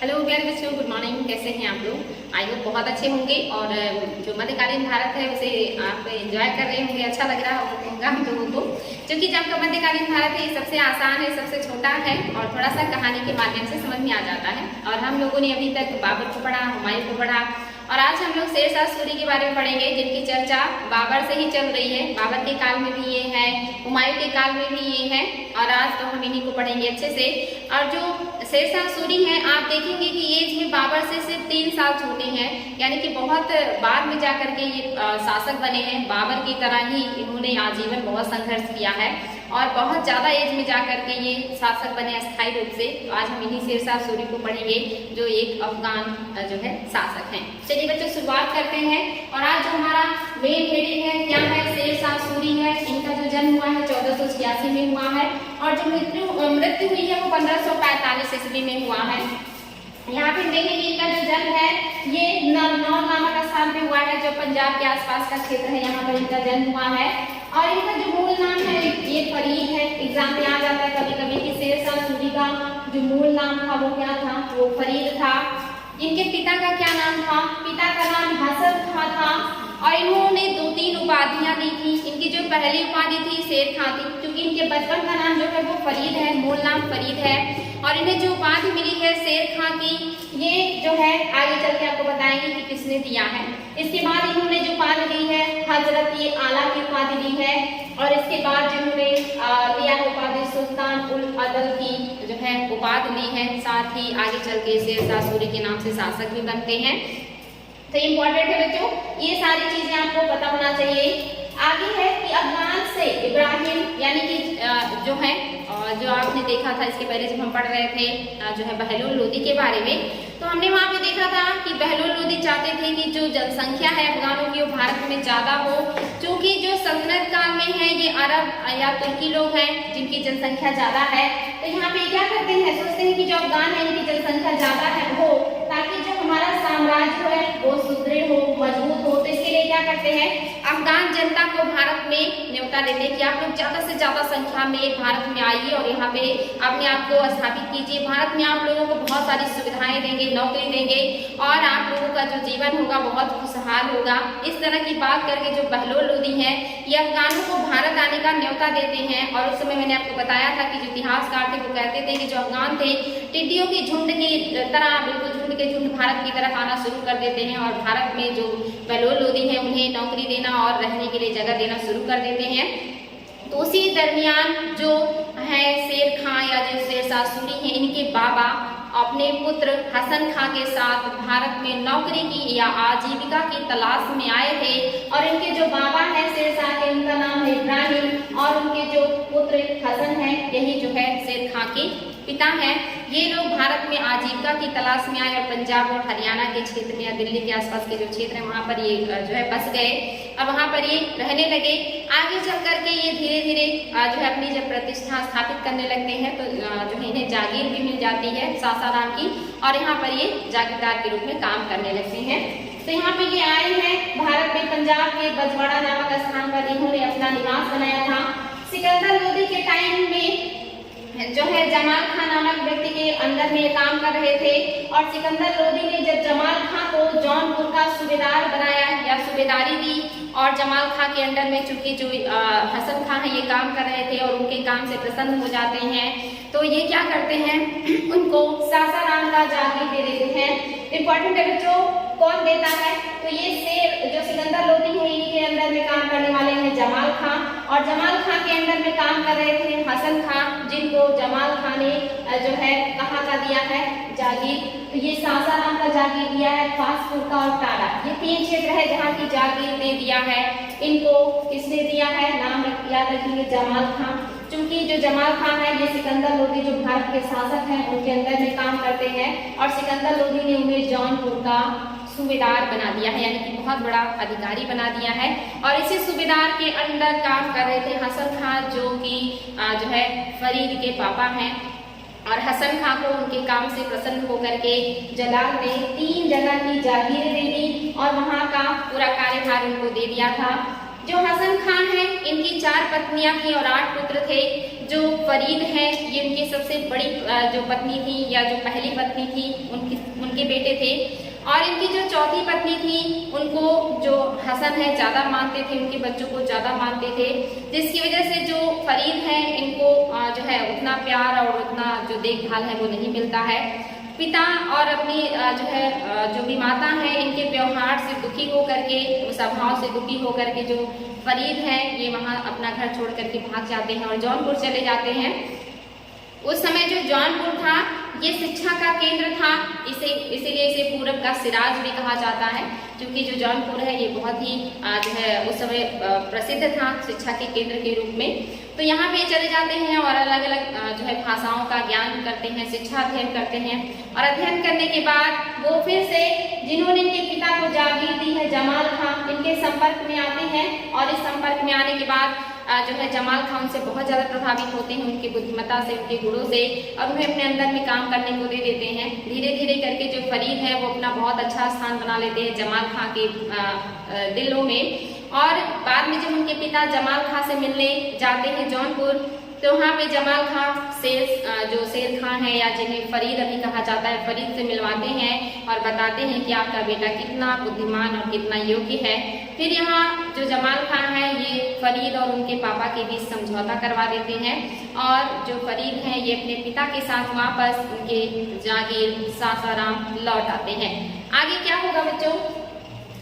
Hello प्यारे बच्चों, good morning. कैसे हैं आप लोग? आई होप बहुत अच्छे होंगे और जो मध्यकालीन भारत है उसे आप एंजॉय कर रहे होंगे। अच्छा लग रहा होगा हम लोगों को, क्योंकि जब का मध्यकालीन भारत है सबसे आसान है, सबसे छोटा है और थोड़ा सा कहानी के माध्यम से समझ में आ जाता है। और हम लोगों ने अभी तक बाबर को पढ़ा, हुमायूं को पढ़ा और आज हम लोग शेरशाह सूरी के बारे में पढ़ेंगे, जिनकी चर्चा बाबर से ही चल रही है। बाबर के काल में भी ये है, हुमायूं के काल में भी ये है और आज तो हम इन्हीं को पढ़ेंगे अच्छे से। और जो शेरशाह सूरी हैं, आप देखेंगे कि एज में बाबर से सिर्फ 3 साल छोटे हैं, यानी कि बहुत बाद में जाकर के ये शासक बने हैं। बाबर की तरह ही इन्होंने आजीवन बहुत संघर्ष किया है और बहुत ज्यादा एज में जाकर के ये शासक बने अस्थायी रूप से। तो आज हम इन्हीं शेरशाह सूरी को पढ़ेंगे, जो एक अफगान जो है शासक हैं। चलिए बच्चों, शुरुआत करते हैं। और आज जो हमारा मेन हेडिंग है क्या है, शेरशाह सूरी है। इनका जो जन्म हुआ है 1486 में हुआ है और जो मृत्यु हुई है वो 1545 ईस्वी में हुआ है। यहाँ पे देखेंगे इनका जो जन्म है ये नौर नामक स्थान पे हुआ है, जो पंजाब के आसपास का क्षेत्र है, यहाँ पर इनका जन्म हुआ है। और इनका जो मूल नाम है ये फरीद है। एग्जाम में आ जाता है कभी कभी कि शेरशाह सूरी का जो मूल नाम था वो क्या था, वो फरीद था। इनके पिता का क्या नाम था? पिता का नाम हसन खां था और इन्होंने 2-3 उपाधियां दी थी। इनकी जो पहली उपाधि थी शेर खां थी, क्योंकि इनके बचपन का नाम जो है वो फरीद है, मूल नाम फरीद है। और इन्हें जो उपाधि मिली है शेर खां की, ये जो है आगे चल के आपको बताएंगे कि किसने दिया है। इसके बाद इन्होंने जो उपाधि दी है हजरत ये आला की उपाधि दी है और इसके बाद जिन्होंने लिया है उपाधि सुल्तान उल अदल की जो है उपाधि ली है। साथ ही आगे चल के शेरशाह सूरी के नाम से शासक भी बनते हैं। तो इम्पोर्टेंट है बच्चों, ये सारी चीजें आपको पता होना चाहिए। आगे है कि अफगान से इब्राहिम, यानी कि जो है जो आपने देखा था इसके पहले जब हम पढ़ रहे थे जो है बहलोल लोदी के बारे में, तो हमने वहाँ पे देखा था कि बहलोल लोदी चाहते थे कि जो जनसंख्या है अफगानों की वो भारत में ज्यादा हो, क्योंकि जो सल्तनत काल में है ये अरब या तुर्की लोग हैं जिनकी जनसंख्या ज्यादा है। तो यहाँ पे क्या करते हैं, सोचते हैं कि जो अफगान है इनकी जनसंख्या ज्यादा है हो, ताकि जो हमारा साम्राज्य है वो सुदृढ़ हो, मजबूत हो। तो इसके लिए क्या करते हैं, अफगान जनता को भारत में न्योता देते हैं कि आप लोग ज्यादा से ज्यादा संख्या में भारत में आइए और यहाँ पे अपने आप को स्थापित कीजिए। भारत में आप लोगों को बहुत सारी सुविधाएं देंगे, नौकरी देंगे और आप लोगों का जो जीवन होगा बहुत खुशहाल होगा। इस तरह की बात करके जो बहलोल लोदी है ये अफगानों को भारत आने का न्योता देते हैं। और उस समय मैंने आपको बताया था कि जो इतिहासकार थे वो कहते थे कि जो अफगान थे टिड्डियों की झुंड की तरह, बिल्कुल झुंड के झुंड भारत की तरफ आना शुरू कर देते हैं और भारत में जो बहलोल लोदी है उन्हें नौकरी देना और रहने के लिए जगह देना शुरू कर देते हैं। तो उसी दरमियान जो है शेर खां या जो शेरशाह सूरी है, इनके बाबा अपने पुत्र हसन खां के साथ भारत में नौकरी की या आजीविका की तलाश में आए थे। और इनके जो बाबा है शेरशाह के, उनका नाम है इब्राहिम और उनके जो पुत्र हसन है यही जो है शेर खां के पिता हैं। ये लोग भारत में आजीविका की तलाश में आए और पंजाब और हरियाणा के क्षेत्र में या दिल्ली के आसपास के जो क्षेत्र है वहाँ पर ये जो है बस गए और वहाँ पर ये रहने लगे। आगे चल करके ये धीरे धीरे जो है अपनी जब प्रतिष्ठा स्थापित करने लगते हैं तो जो है इन्हें जागीर भी मिल जाती है सासाराम की और यहाँ पर ये जागीरदार के रूप में काम करने लगते हैं। तो यहाँ पे ये आए हैं भारत में, पंजाब के बजवाड़ा नामक स्थान पर इन्होंने अपना निवास बनाया था। सिकंदर लोदी के टाइम में जो है जमाल खां नामक व्यक्ति के अंदर में काम कर रहे थे और सिकंदर लोदी ने जब जमाल खां को जौनपुर का सूबेदार बनाया या सूबेदारी दी और जमाल खां के अंडर में चूंकि जो हसन खां है ये काम कर रहे थे और उनके काम से प्रसन्न हो जाते हैं, तो ये क्या करते हैं उनको सासाराम का जागीर दे देते हैं। इंपॉर्टेंट है बच्चों, कौन देता है, तो ये शेर जो सिकंदर लोदी है इनके अंदर में काम करने वाले हैं जमाल खां और जमाल खां के अंदर में काम कर रहे थे हसन खां, जिनको जमाल खां ने जो है कहाँ का दिया है जागीर। तो ये सासाराम का जागीर दिया है, फासपुर का और टारा, ये 3 क्षेत्र है जहाँ की जागीर ने दिया है। इनको किसने दिया है, नाम याद रखिए जमाल खां। चूंकि जो जमाल खां है ये सिकंदर लोदी जो भारत के शासक हैं उनके अंदर में काम करते हैं और सिकंदर लोदी ने उन्हें जौनपुर का सूबेदार बना दिया है, यानी कि बहुत बड़ा अधिकारी बना दिया है। और इसी सूबेदार के अंदर काम कर रहे थे हसन खां जो कि जो है फरीद के पापा हैं। और हसन खां को उनके काम से प्रसन्न होकर के जलाल ने 3 जगह की जागीरें दे दी और वहां का पूरा कार्यभार उनको दे दिया था। जो हसन खान है इनकी 4 पत्नियां थी और 8 पुत्र थे। जो फरीद है ये इनकी सबसे बड़ी जो पत्नी थी या जो पहली पत्नी थी उनके बेटे थे। और इनकी जो चौथी पत्नी थी उनको जो हसन है ज़्यादा मानते थे, उनके बच्चों को ज़्यादा मानते थे, जिसकी वजह से जो फरीद है इनको जो है उतना प्यार और उतना जो देखभाल है वो नहीं मिलता है। पिता और अपनी जो है जो भी माता है इनके व्यवहार से दुखी होकर के, स्वभाव से दुखी होकर के जो फरीद है ये वहाँ अपना घर छोड़ करके भाग जाते हैं और जौनपुर चले जाते हैं। उस समय जो जौनपुर था ये शिक्षा का केंद्र था, इसीलिए इसे पूरब का सिराज भी कहा जाता है, क्योंकि जो जौनपुर है ये बहुत ही जो है उस समय प्रसिद्ध था शिक्षा के केंद्र के रूप में। तो यहाँ पे चले जाते हैं और अलग अलग जो है भाषाओं का ज्ञान करते हैं, शिक्षा अध्ययन करते हैं। और अध्ययन करने के बाद वो फिर से जिन्होंने इनके पिता को जागीर दी है जमाल खां, इनके संपर्क में आते हैं। और इस संपर्क में आने के बाद जो है जमाल खां उनसे बहुत ज़्यादा प्रभावित होते हैं, उनकी बुद्धिमत्ता से, उनके गुणों से, और उन्हें अपने अंदर में काम करने को दे देते हैं। धीरे धीरे करके जो फरीद है वो अपना बहुत अच्छा स्थान बना लेते हैं जमाल खां के दिलों में। और बाद में जब उनके पिता जमाल खां से मिलने जाते हैं जौनपुर, तो वहाँ पे जमाल खां जो शेर खां है या जिन्हें फरीद अभी कहा जाता है, फरीद से मिलवाते हैं और बताते हैं कि आपका बेटा कितना बुद्धिमान और कितना योग्य है। फिर यहाँ जो जमाल खां है ये फरीद और उनके पापा के बीच समझौता करवा देते हैं और जो फरीद है ये अपने पिता के साथ वापस उनके जागीर सासाराम लौट आते हैं। आगे क्या होगा बच्चों,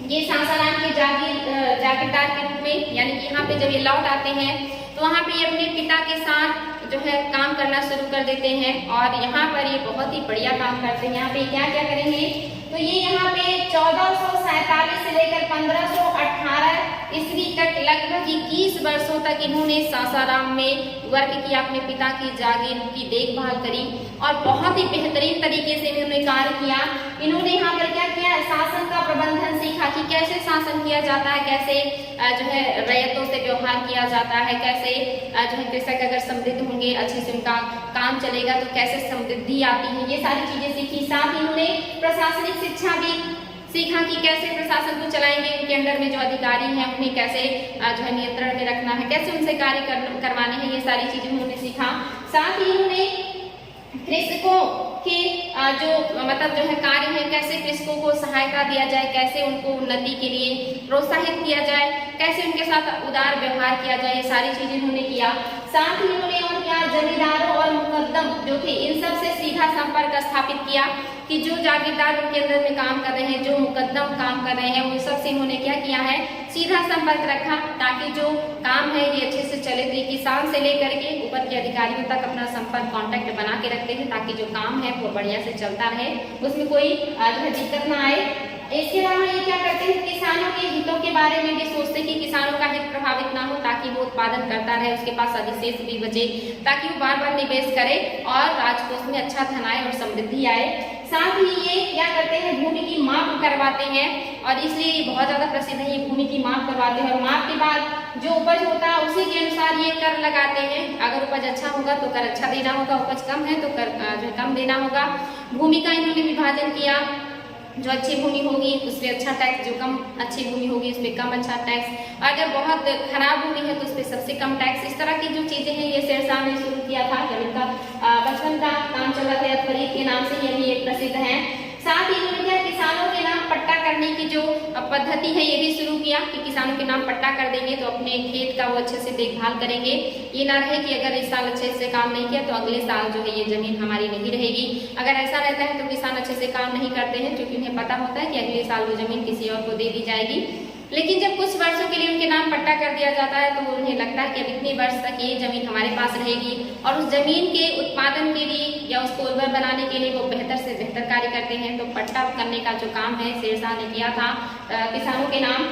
ये सासाराम के जागीरदार के रूप में, यानी कि यहाँ पे जब ये लौट आते हैं तो वहाँ पे ये अपने पिता के साथ जो है काम करना शुरू कर देते हैं। और यहाँ पर ये बहुत ही बढ़िया काम करते हैं। यहाँ पे क्या क्या करेंगे, तो ये यहाँ पे 1447 से लेकर 1518 ईस्वी तक लगभग 21 वर्षों तक इन्होंने सासाराम में वर्क किया, अपने पिता की जागीर की देखभाल करी और बहुत ही बेहतरीन तरीके से इन्होंने कार्य किया। इन्होंने यहाँ पर क्या किया, शासन का प्रबंधन सीखा कि कैसे शासन किया जाता है, कैसे जो है रैयतों से व्यवहार किया जाता है, कैसे जो है कृषक अगर समृद्ध होंगे, अच्छे से उनका काम चलेगा तो कैसे समृद्धि आती है, ये सारी चीजें सीखी। साथ ही इन्होंने प्रशासनिक शिक्षा भी सीखा कि कैसे प्रशासन को चलाएंगे, उनके अंडर में जो अधिकारी हैं उन्हें कैसे जो है नियंत्रण में रखना है, कैसे उनसे कार्य करवाने हैं, ये सारी चीजें उन्होंने सीखा। साथ ही उन्होंने कृषकों के जो मतलब जो है कार्य है, कैसे कृषकों को सहायता दिया जाए, कैसे उनको उन्नति के लिए प्रोत्साहित किया जाए, कैसे उनके साथ उदार व्यवहार किया जाए, ये सारी चीजें उन्होंने किया। साथ ही उन्होंने और क्या, जमींदारों और मुकद्दम जो थे इन सब से सीधा संपर्क स्थापित किया कि जो जागीरदार उनके अंदर में काम कर रहे हैं, जो मुकद्दम काम कर रहे हैं, उन सब से इन्होंने क्या किया है, सीधा संपर्क रखा ताकि जो काम है ये अच्छे से चले। तो किसान से लेकर के ऊपर के अधिकारियों तक अपना संपर्क कांटेक्ट बना के रखते हैं ताकि जो काम है वो बढ़िया से चलता रहे, उसमें कोई जो है दिक्कत ना आए। इसके अलावा ये क्या करते हैं, किसानों के हितों के बारे में भी सोचते हैं कि किसानों का हित प्रभावित ना हो ताकि वो उत्पादन करता रहे, उसके पास अधिशेष भी बचे, ताकि वो बार बार निवेश करे और राजकोष में अच्छा धन आए और समृद्धि आए। साथ ही ये क्या करते हैं, भूमि की माप करवाते हैं और इसलिए ये बहुत ज्यादा प्रसिद्ध है, ये भूमि की माप करवाते हैं। और माप के बाद जो उपज होता है उसी के अनुसार ये कर लगाते हैं। अगर उपज अच्छा होगा तो कर अच्छा देना होगा, उपज कम है तो कर जो कम देना होगा। भूमि का इन्होंने विभाजन किया, जो अच्छी भूमि होगी उस पर अच्छा टैक्स, जो कम अच्छी भूमि होगी उस पर कम अच्छा टैक्स, अगर बहुत खराब भूमि है तो उस पर सबसे कम टैक्स। इस तरह की जो चीजें हैं ये शेरशाह ने शुरू किया था जब इनका बचपन का काम चल रहा था। फरीद के नाम से ये भी एक प्रसिद्ध है। साथ ही इन्होंने क्या, किसानों के नाम पट्टा करने की जो पद्धति है ये भी शुरू किया कि किसानों के नाम पट्टा कर देंगे तो अपने खेत का वो अच्छे से देखभाल करेंगे। ये ना रहे कि अगर इस साल अच्छे से काम नहीं किया तो अगले साल जो है ये जमीन हमारी नहीं रहेगी। अगर ऐसा रहता है तो किसान अच्छे से काम नहीं करते हैं क्योंकि उन्हें पता होता है कि अगले साल वो जमीन किसी और को दे दी जाएगी। लेकिन जब कुछ वर्षों के लिए उनके नाम पट्टा कर दिया जाता है तो उन्हें लगता है कि अब इतने वर्ष तक ये जमीन हमारे पास रहेगी और उस जमीन के उत्पादन के लिए या उसको उर्वर बनाने के लिए वो बेहतर से बेहतर कार्य करते हैं। तो पट्टा करने का जो काम है शेरशाह ने किया था किसानों के नाम।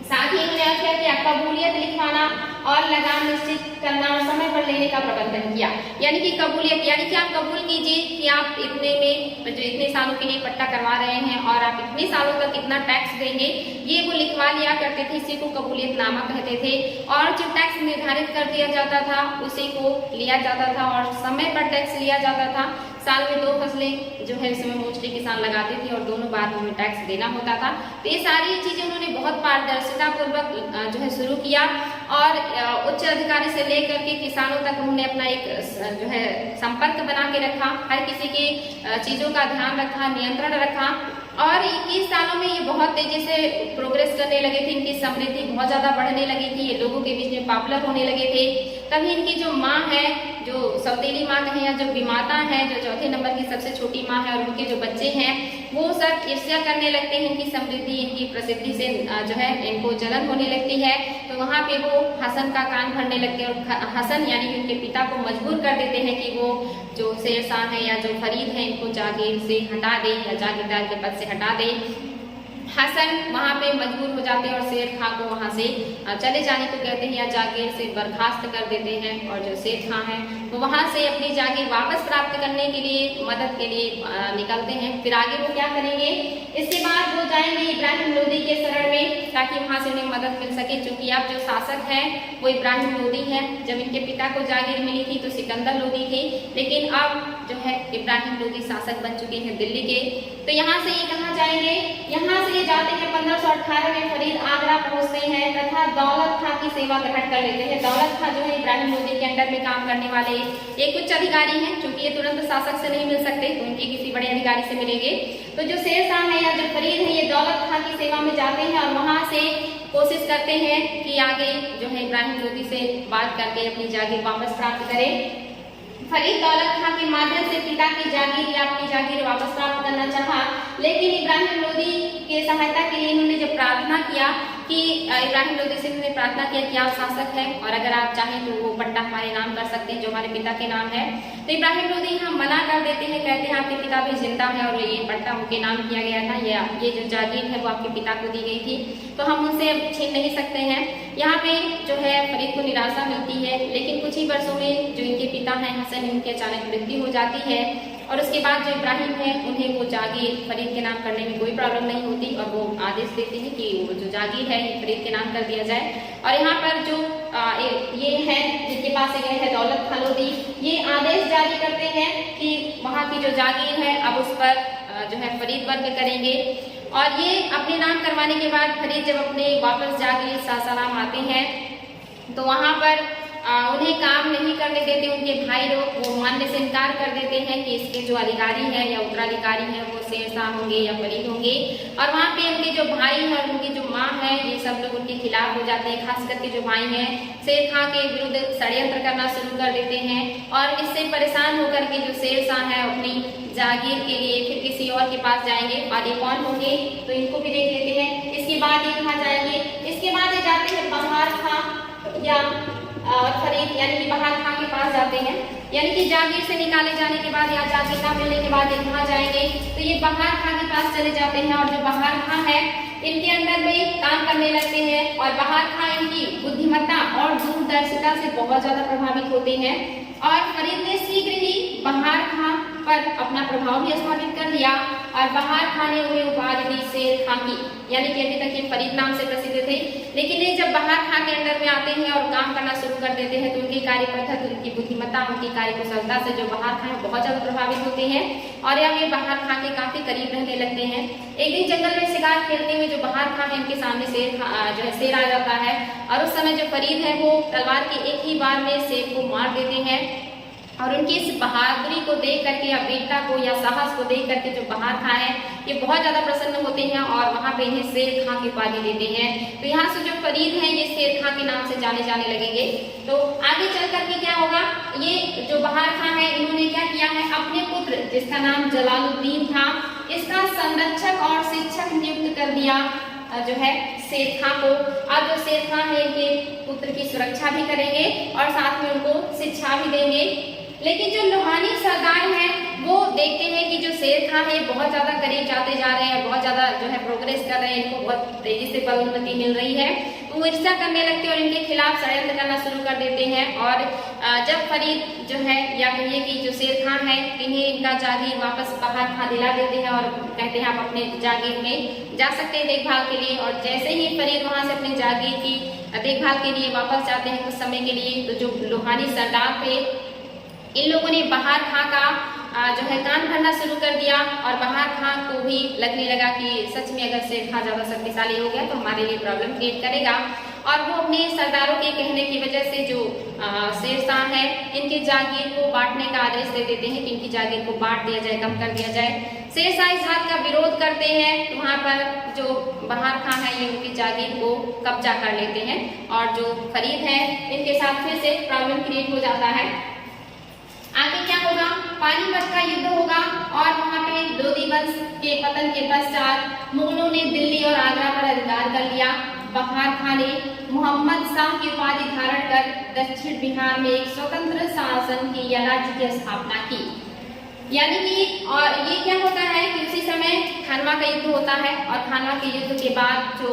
साथ ही इन्होंने क्या किया, कबूलियत लिखवाना और लगान निश्चित करना और समय पर लेने का प्रबंधन किया। यानी कि कबूलियत, यानी कि आप कबूल कीजिए कि आप इतने में जो इतने सालों के लिए पट्टा करवा रहे हैं और आप इतने सालों तक इतना टैक्स देंगे, ये वो लिखवा लिया करते थे। इसी को कबूलियतनामा कहते थे। और जो टैक्स निर्धारित कर दिया जाता था उसी को लिया जाता था और समय पर टैक्स लिया जाता था। साल में 2 फसलें जो है इसमें मोस्टली किसान लगाते थे और दोनों बार में टैक्स देना होता था। तो ये सारी चीजें उन्होंने बहुत पारदर्शिता पूर्वक जो है शुरू किया और उच्च अधिकारी से लेकर के किसानों तक उन्होंने अपना एक जो है संपर्क बना के रखा, हर किसी की चीजों का ध्यान रखा, नियंत्रण रखा। और 21 सालों में ये बहुत तेजी से प्रोग्रेस करने लगे थे। इनकी समृद्धि बहुत ज्यादा बढ़ने लगी थी, ये लोगों के बीच में पॉपुलर होने लगे थे। तभी इनकी जो माँ है, जो सौतेली माँ कहें या जो विमाता है, जो चौथे नंबर की सबसे छोटी माँ है, और उनके जो बच्चे हैं वो सब ईर्ष्या करने लगते हैं इनकी समृद्धि, इनकी प्रसिद्धि से जो है इनको जलन होने लगती है। तो वहाँ पे वो हसन का कान भरने लगते हैं और हसन यानी कि उनके पिता को मजबूर कर देते हैं कि वो जो शेरशाह है या जो फरीद है इनको जागीर से हटा दे या जागीरदार के पद से हटा दे। हसन वहाँ पे मजबूर हो जाते हैं और शेर खां को वहाँ से चले जाने को कहते हैं या जागीर से बर्खास्त कर देते हैं। और जो शेर खां है वो वहाँ से अपनी जागीर वापस प्राप्त करने के लिए, मदद के लिए निकलते हैं। फिर आगे वो क्या करेंगे, इसके बाद वो जाएंगे इब्राहिम लोदी के शरण में ताकि वहाँ से उन्हें मदद मिल सके। क्योंकि अब जो शासक है वो इब्राहिम लोदी है। जब इनके पिता को जागीर मिली थी तो सिकंदर लोदी थे, लेकिन अब जो है इब्राहिम लोदी शासक बन चुके हैं दिल्ली के। तो यहाँ से ये कहाँ जाएंगे, यहाँ से ये जाते हैं 1518 में फरीद आगरा पहुंचते हैं तथा दौलत खां की सेवा ग्रहण कर लेते हैं। दौलत खां जो है इब्राहिम लोदी के अंडर में काम करने वाले एक उच्च अधिकारी हैं। क्योंकि ये तुरंत शासक से नहीं मिल सकते तो उनके किसी बड़े अधिकारी से मिलेंगे। तो जो शेरशाह है या जो फरीद है ये दौलत खां की सेवा में जाते हैं और वहां से कोशिश करते हैं कि आगे जो है इब्राहिम लोदी से बात करके अपनी जागीर वापस प्राप्त करें। फरीद दौलत खां के माध्यम से पिता की जागीर या अपनी जागीर वापस प्राप्त करना चाहा, लेकिन इब्राहिम लोदी के सहायता के लिए इन्होंने जो प्रार्थना किया कि इब्राहिम लोदी से इन्होंने प्रार्थना किया कि आप शासक हैं और अगर आप चाहें तो वो पट्टा हमारे नाम कर सकते हैं जो हमारे पिता के नाम है। तो इब्राहिम लोदी यहाँ मना कर देते हैं, कहते हैं आपके पिता भी जिंदा है और ये पट्टा उनके नाम किया गया था, ये जो जागीर है वो आपके पिता को दी गई थी, तो हम उनसे अब छीन नहीं सकते हैं। यहाँ पे जो है फरीद को निराशा मिलती है। लेकिन कुछ ही वर्षों में जो इनके पिता हैं हसन, इनकी अचानक मृत्यु हो जाती है और उसके बाद जो इब्राहिम है उन्हें वो जागीर फरीद के नाम करने में कोई प्रॉब्लम नहीं होती और वो आदेश देते हैं कि वो जो जागीर है ये फरीद के नाम कर दिया जाए। और यहाँ पर जो ये है जिनके पास ये है दौलत खां लोदी, ये आदेश जारी करते हैं कि वहाँ की जो जागीर है अब उस पर जो है फरीद वर्ग करेंगे। और ये अपने नाम करवाने के बाद फरीद जब अपने वापस जागीर सासाराम आते हैं तो वहाँ पर उन्हें काम नहीं करने देते उनके भाई लोग, वो मानने से इनकार कर देते हैं कि इसके जो अधिकारी है या उत्तराधिकारी है वो शेरशाह होंगे या फरीद होंगे। और वहाँ पे उनके जो भाई है और उनकी जो माँ है ये सब लोग उनके खिलाफ हो जाते हैं। खास करके जो भाई हैं शेर खां के विरुद्ध षड्यंत्र करना शुरू कर देते हैं और इससे परेशान होकर के जो शेरशाह है अपनी जागीर के लिए फिर किसी और के पास जाएंगे। और ये कौन होंगे तो इनको भी देख लेते हैं। इसके बाद ये कहाँ जाएंगे, इसके बाद ये जाते हैं बहार खां या फरीद यानी कि बहार खां के पास जाते हैं। यानी कि जागीर से निकाले जाने के बाद या जागीर ना मिलने के बाद ये कहाँ जाएंगे तो ये बहार खां के पास चले जाते हैं। और जो बहार खां है इनके अंदर में काम करने लगते हैं और बहार खां इनकी बुद्धिमत्ता और दूरदर्शिता से बहुत ज्यादा प्रभावित होते हैं। और फरीद ने शीघ्र ही बहार खां पर अपना प्रभाव भी स्थापित कर दिया और बहार खां ने उन्हें उपाधि दी शेर खां की। यानी कि अभी तक ये फरीद नाम से प्रसिद्ध थे, लेकिन ये जब बहार खां के अंडर में आते हैं और काम करना शुरू कर देते हैं तो उनकी कार्य पद्धति, उनकी बुद्धिमत्ता, उनकी कार्यकुशलता से जो बहार खां बहुत ज्यादा प्रभावित होते हैं और अब ये बहार खां के काफी करीब रहने लगते हैं। एक दिन जंगल में शिकार खेलते हुए जो बहार खां है इनके सामने शेर आ जाता है और उस समय जो फरीद है वो तलवार के एक ही बार में शेर को मार देते हैं। और उनकी इस बहादुरी को देख करके या वीरता को या साहस को देख करके जो बहार खां है ये बहुत ज्यादा प्रसन्न होते हैं और वहां पे इन्हें शेर खां की उपाधि देते हैं। तो यहाँ से जो फरीद है ये शेर खां के नाम से जाने लगेंगे। तो आगे चल करके क्या होगा, ये जो बहार खां है इन्होंने क्या किया है, अपने पुत्र जिसका नाम जलालुद्दीन था इसका संरक्षक और शिक्षक नियुक्त कर दिया जो है शेर खां को। अब जो शेर खां है इनके पुत्र की सुरक्षा भी करेंगे और साथ में उनको शिक्षा भी देंगे। लेकिन जो लोहानी सरदार हैं वो देखते हैं कि जो शेर खां है बहुत ज्यादा करीब जाते जा रहे हैं, बहुत ज्यादा जो है प्रोग्रेस कर रहे हैं, इनको बहुत तेजी से पदोन्नति मिल रही है। वो ईर्ष्या करने लगते हैं और इनके खिलाफ षड्यंत्र करना शुरू कर देते हैं। और जब फरीद जो है या कहिए कि जो शेर खां है, इन्हें इनका जागीर वापस बहार खां दिला देते हैं और कहते हैं आप अपने जागीर में जा सकते हैं देखभाल के लिए। और जैसे ही फरीद वहां से अपने जागीर की देखभाल के लिए वापस जाते हैं कुछ समय के लिए, तो जो लोहानी सरदार थे, इन लोगों ने बहार खां का जो है कान भरना शुरू कर दिया। और बहार खां को भी लगने लगा कि सच में अगर शेर खां ज्यादा शक्तिशाली हो गया तो हमारे लिए प्रॉब्लम क्रिएट करेगा। और वो अपने सरदारों के कहने की वजह से जो शेर शाह है, इनके जागीर को बांटने का आदेश दे देते हैं कि इनकी जागीर को बांट दिया जाए, कम कर दिया जाए। शेर शाह इस बात का विरोध करते हैं, तो वहां पर जो बहार खां है ये उनकी जागीर को कब्जा कर लेते हैं। और जो फरीद है इनके साथ फिर से प्रॉब्लम क्रिएट हो जाता है। आगे क्या होगा, पानीपत का युद्ध होगा और वहां पे लोधी वंश के पतन के पश्चात मुगलों ने दिल्ली और आगरा पर अधिकार कर लिया। बहार खां ने मोहम्मद शाह की उपाधि धारण कर दक्षिण बिहार में एक स्वतंत्र शासन की या राज्य की स्थापना की। यानी कि और ये क्या होता है कि उसी समय खानवा का युद्ध होता है और खानवा के युद्ध के बाद जो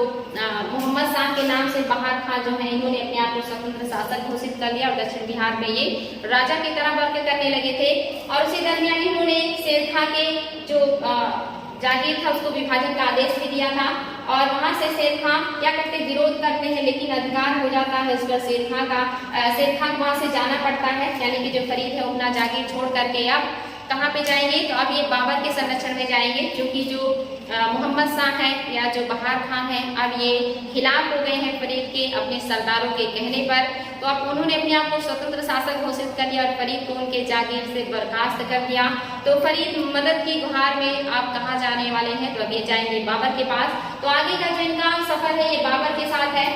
मोहम्मद शाह के नाम से बहार खां जो है, इन्होंने अपने आप को स्वतंत्र शासक घोषित कर लिया और दक्षिण बिहार में ये राजा की तरह वर्क करने लगे थे। और उसी दरमियान इन्होंने शेर खां के जो जागीर था उसको विभाजन का आदेश भी दिया था। और वहां से शेर खां क्या करते, विरोध करते हैं, लेकिन अधिकार हो जाता है उस पर शेर खां वहां से जाना पड़ता है। यानी कि जो फरीद है अपना जागीर छोड़ करके अब कहाँ पे जाएंगे, तो अब ये बाबर के संरक्षण में जाएंगे, क्योंकि जो मोहम्मद शाह है या जो बहार खां है अब ये खिलाफ हो गए हैं फरीद के अपने सरदारों के कहने पर। तो अब उन्होंने अपने आप को स्वतंत्र शासक घोषित कर लिया और फरीद को उनके जागीर से बर्खास्त कर दिया। तो फरीद मदद की गुहार में आप कहाँ जाने वाले हैं, तो अब ये जाएंगे बाबर के पास। तो आगे का जो इनका सफर है ये बाबर के साथ है।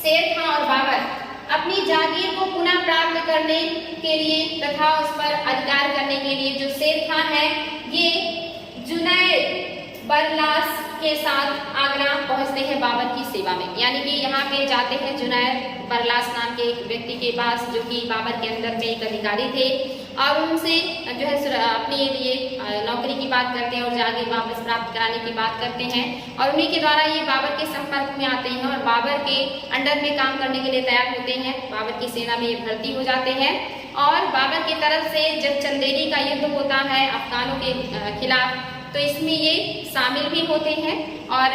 शेर खां और बाबर अपनी जागीर को पुनः प्राप्त करने के लिए तथा उस पर अधिकार करने के लिए जो शेर खां है ये जुनैद बरलास के साथ आगरा पहुंचते हैं बाबर की सेवा में। यानी कि यहाँ पे जाते हैं जुनैद बरलास नाम के एक व्यक्ति के पास जो कि बाबर के अंदर में एक अधिकारी थे और उनसे जो है अपने लिए नौकरी की बात करते हैं और जागीर वापस प्राप्त कराने की बात करते हैं। और उन्हीं के द्वारा ये बाबर के संपर्क में आते हैं और बाबर के अंडर में काम करने के लिए तैयार होते हैं। बाबर की सेना में ये भर्ती हो जाते हैं और बाबर की तरफ से जब चंदेरी का युद्ध होता है अफगानों के खिलाफ तो इसमें ये शामिल भी होते हैं। और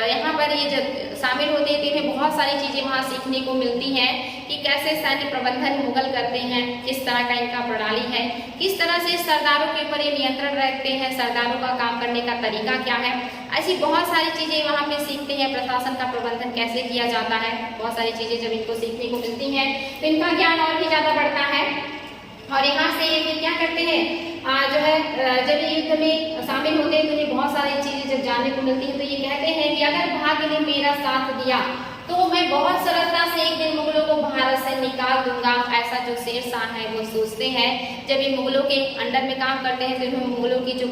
यहाँ पर ये जब शामिल होते हैं तो इन्हें बहुत सारी चीजें वहाँ सीखने को मिलती हैं कि कैसे सैन्य प्रबंधन मुगल करते हैं, किस तरह का इनका प्रणाली है, किस तरह से सरदारों के ऊपर ये नियंत्रण रखते हैं, सरदारों का काम करने का तरीका क्या है। ऐसी बहुत सारी चीजें वहाँ पे सीखते हैं, प्रशासन का प्रबंधन कैसे किया जाता है। बहुत सारी चीजें जब इनको सीखने को मिलती हैं तो इनका ज्ञान और भी ज्यादा बढ़ता है। और यहाँ से ये क्या करते हैं जो है जब ये युद्ध में शामिल होते हैं तो ये बहुत सारी चीजें जब जानने को मिलती है तो ये कहते हैं कि अगर भाग्य ने मेरा साथ दिया तो मैं बहुत सरलता से एक दिन मुगलों को भारत से निकाल दूंगा। ऐसा जो शेर शाह है वो सोचते हैं। जब ये मुगलों के अंडर में काम करते हैं तो इन्हें मुगलों की जो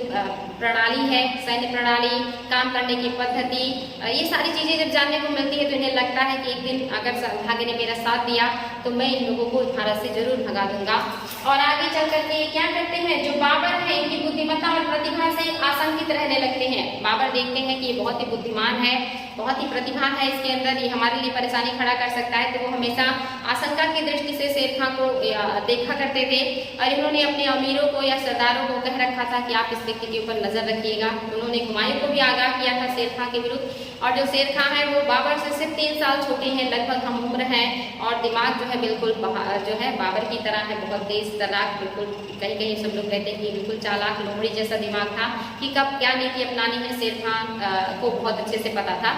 प्रणाली है, सैन्य प्रणाली, काम करने की पद्धति, ये सारी चीजें जब जानने को मिलती है तो इन्हें लगता है कि एक दिन अगर भाग्य ने मेरा साथ दिया तो मैं इन लोगों को भारत से जरूर भगा दूंगा। और आगे चल करके क्या करते हैं, जो बाबर है इनकी बुद्धिमत्ता और प्रतिभा से आशंकित रहने लगते हैं। बाबर देखते हैं कि ये बहुत ही बुद्धिमान है, बहुत ही प्रतिभा है इसके अंदर, ये हमारे लिए परेशानी खड़ा कर सकता है। तो वो हमेशा आशंका की दृष्टि से शेर खां को देखा करते थे और इन्होंने अपने अमीरों को या सरदारों को कह रखा था कि आप इस व्यक्ति के ऊपर नजर रखिएगा। उन्होंने हुमायूं को भी आगाह किया था शेर खां के विरुद्ध। और जो शेर खां है वो बाबर से सिर्फ 3 साल छोटे हैं, लगभग हम उम्र हैं और दिमाग जो है बिल्कुल जो है बाबर की तरह है, बहुत तेज तर्राक, बिल्कुल कहीं कहीं सब लोग कहते हैं कि बिल्कुल चालाक लोमड़ी जैसा दिमाग था कि कब क्या नीति अपनानी है शेर खां को बहुत अच्छे से पता था।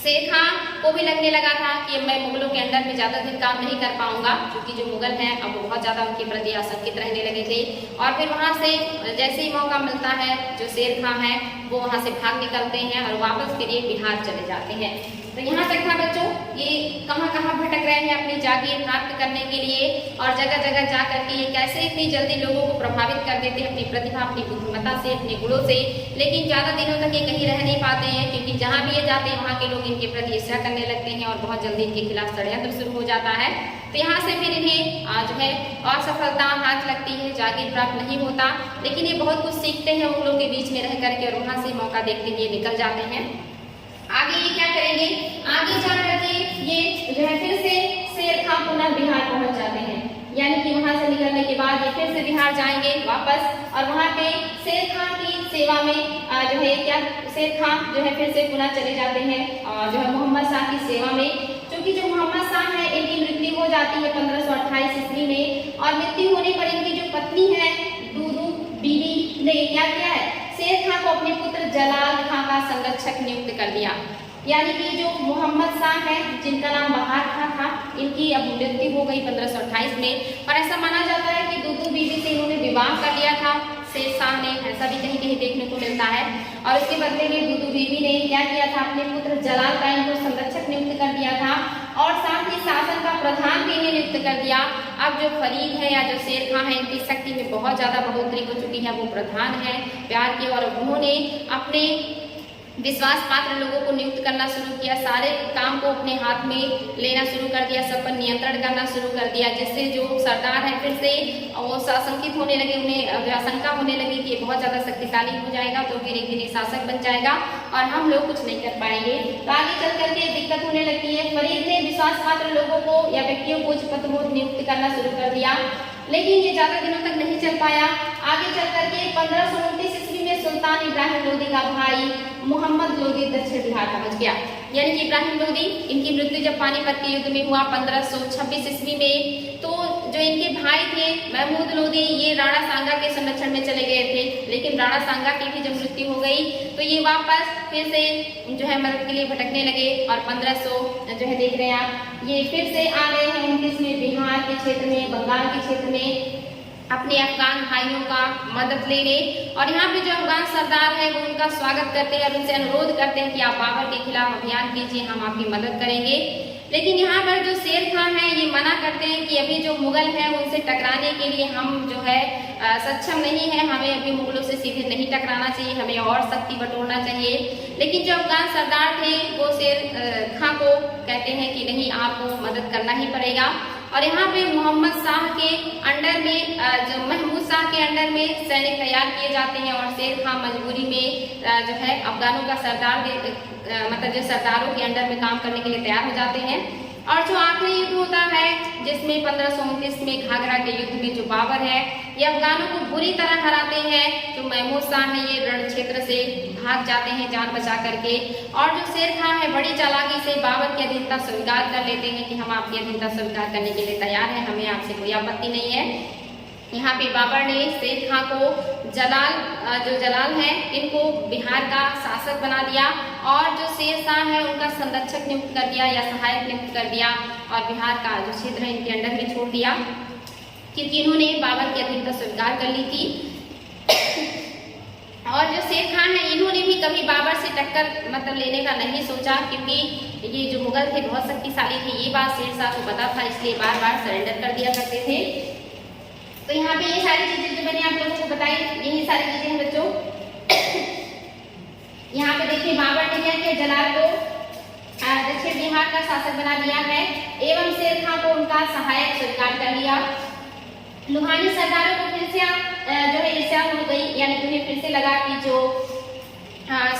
शेर खां को भी लगने लगा था कि मैं मुगलों के अंडर में ज्यादा दिन काम नहीं कर पाऊंगा, क्योंकि जो मुगल हैं अब वो बहुत ज्यादा उनके प्रति आशंकित रहने लगे थे। और फिर वहां से जैसे ही मौका मिलता है जो शेर खां है वो वहां से भाग निकलते हैं और वापस फिर ये बिहार चले जाते हैं। तो यहाँ तक था बच्चों, ये कहाँ कहाँ भटक रहे हैं अपनी जागीर प्राप्त करने के लिए, और जगह जगह जा करके ये कैसे इतनी जल्दी लोगों को प्रभावित कर देते हैं अपनी प्रतिभा, अपनी बुद्धिमत्ता से, अपने गुणों से। लेकिन ज्यादा दिनों तक ये कहीं रह नहीं पाते हैं, क्योंकि जहाँ भी ये जाते हैं वहाँ के लोग इनके प्रति ईर्ष्या करने लगते हैं और बहुत जल्दी इनके खिलाफ षड्यंत्र शुरू हो जाता है। तो यहाँ से फिर इन्हें जो है असफलता हाथ लगती है, जागीर प्राप्त नहीं होता। लेकिन ये बहुत कुछ सीखते हैं उन लोगों के बीच में रह करके, और वहाँ से मौका देखते हुए निकल जाते हैं। आगे ये क्या करेंगे, आगे जा करके ये जो है फिर से शेर खां पुनः बिहार पहुंच जाते हैं, यानी कि वहां से निकलने के बाद ये फिर से बिहार जाएंगे वापस, और वहां पे शेर खां की सेवा में जो है क्या, शेर खां जो है फिर से पुनः चले जाते हैं और जो है मोहम्मद शाह की सेवा में। क्योंकि जो मोहम्मद शाह है इनकी मृत्यु हो जाती है 1528 ईस्वी में, और मृत्यु होने पर इनकी जो पत्नी है दूदू बीबी ने क्या किया है, शेर खां को अपने पुत्र जलाल खां का संरक्षक नियुक्त कर दिया। यानी कि जो मोहम्मद शाह है जिनका नाम बहार खां था, इनकी अब मृत्यु हो गई 1528 में, और ऐसा माना जाता है कि दूदू बीबी से इन्होंने विवाह कर लिया था शेर शाह ने, ऐसा भी कहीं कहीं देखने को मिलता है। और उसके बदले में दूदू बीबी ने क्या किया था, अपने पुत्र जलाल का इनको संरक्षक नियुक्त कर दिया था, और साथ ही शासन का प्रधान भी इन्हें नियुक्त कर दिया। अब जो फरीद है या जो शेर खां है, इनकी शक्ति में बहुत ज्यादा बढ़ोतरी हो चुकी है, वो प्रधान है प्यार के, और उन्होंने अपने विश्वास पात्र लोगों को नियुक्त करना शुरू किया, सारे काम को अपने हाथ में लेना शुरू कर दिया, सब पर नियंत्रण करना शुरू कर दिया, जिससे जो सरदार है फिर से वो आशंकित होने लगे, उन्हें आशंका होने लगी कि ये बहुत ज्यादा शक्तिशाली हो जाएगा, तो फिर एक दिन शासक बन जाएगा और हम लोग कुछ नहीं कर पाएंगे। तो आगे चल करके दिक्कत होने लगती है। फरीद ने विश्वास पात्र लोगों को या व्यक्तियों को उच्च पदों नियुक्त करना शुरू कर दिया, लेकिन ये ज्यादा दिनों तक नहीं चल पाया। आगे चल करके 1529 ईस्वी में सुल्तान इब्राहिम लोदी का भाई मोहम्मद लोदी दक्षिण बिहार पहुंच गया। यानी कि इब्राहिम लोदी, इनकी मृत्यु जब पानीपत के युद्ध में हुआ 1526 ईस्वी में, तो जो इनके भाई थे महमूद लोदी, ये राणा सांगा के संरक्षण में चले गए थे, लेकिन राणा सांगा की भी जब मृत्यु हो गई तो ये वापस फिर से जो है मदद के लिए भटकने लगे, और 1500 जो है देख रहे हैं आप, ये फिर से आ गए हैं 29 में बिहार के क्षेत्र में, बंगाल के क्षेत्र में अपने अफगान भाइयों का मदद लेने। और यहाँ पे जो अफगान सरदार है वो उनका स्वागत करते हैं और उनसे अनुरोध करते हैं कि आप बाबर के खिलाफ अभियान कीजिए, हम आपकी मदद करेंगे। लेकिन यहाँ पर जो शेर खां है ये मना करते हैं कि अभी जो मुगल है उनसे टकराने के लिए हम जो है सक्षम नहीं है, हमें अभी मुगलों से सीधे नहीं टकराना चाहिए, हमें और शक्ति बटोरना चाहिए। लेकिन जो अफगान सरदार थे वो शेर खां को कहते हैं कि नहीं, आपको मदद करना ही पड़ेगा। और यहाँ पे मोहम्मद शाह के अंडर में, जो महमूद शाह के अंडर में सैनिक तैयार किए जाते हैं, और शेर खां मजबूरी में जो है अफगानों का सरदार मतलब जो सरदारों के अंडर में काम करने के लिए तैयार हो जाते हैं। और जो आखिरी युद्ध होता है जिसमें 1529 में घाघरा के युद्ध में जो बाबर है ये अफगानों को बुरी तरह हराते हैं, जो महमूद शाह है ये रण क्षेत्र से भाग जाते हैं जान बचा करके, और जो शेर खां है बड़ी चालाकी से बाबर की अधीनता स्वीकार कर लेते हैं कि हम आपकी अधीनता स्वीकार करने के लिए तैयार हैं, हमें आपसे कोई आपत्ति नहीं है। यहाँ पे बाबर ने शेर खां को जो जलाल है इनको बिहार का शासक बना दिया, और जो शेर शाह है उनका संरक्षक नियुक्त कर दिया या सहायक नियुक्त कर दिया, और बिहार का जो क्षेत्र है इनके अंडर में छोड़ दिया, क्योंकि इन्होंने बाबर की अधीनता स्वीकार कर ली थी। और जो शेर खां है इन्होंने भी कभी बाबर से टक्कर मतलब लेने का नहीं सोचा, क्योंकि ये जो मुगल थे बहुत शक्तिशाली थे, ये बात शेर शाह को पता था, इसलिए बार बार सरेंडर कर दिया करते थे। तो यहाँ पे ये सारी चीजें जो मैंने आप लोगों को बताई, यही सारी चीजें हैं बच्चों। यहाँ पे देखिए बाबर ने क्या किया, जलाल को दक्षिण बिहार का शासक बना दिया है, एवं शेर खां को उनका सहायक स्वीकार कर लिया। लुहानी सरदारों को फिर से जो है ईर्ष्या हो गई, यानी उन्हें फिर से लगा कि जो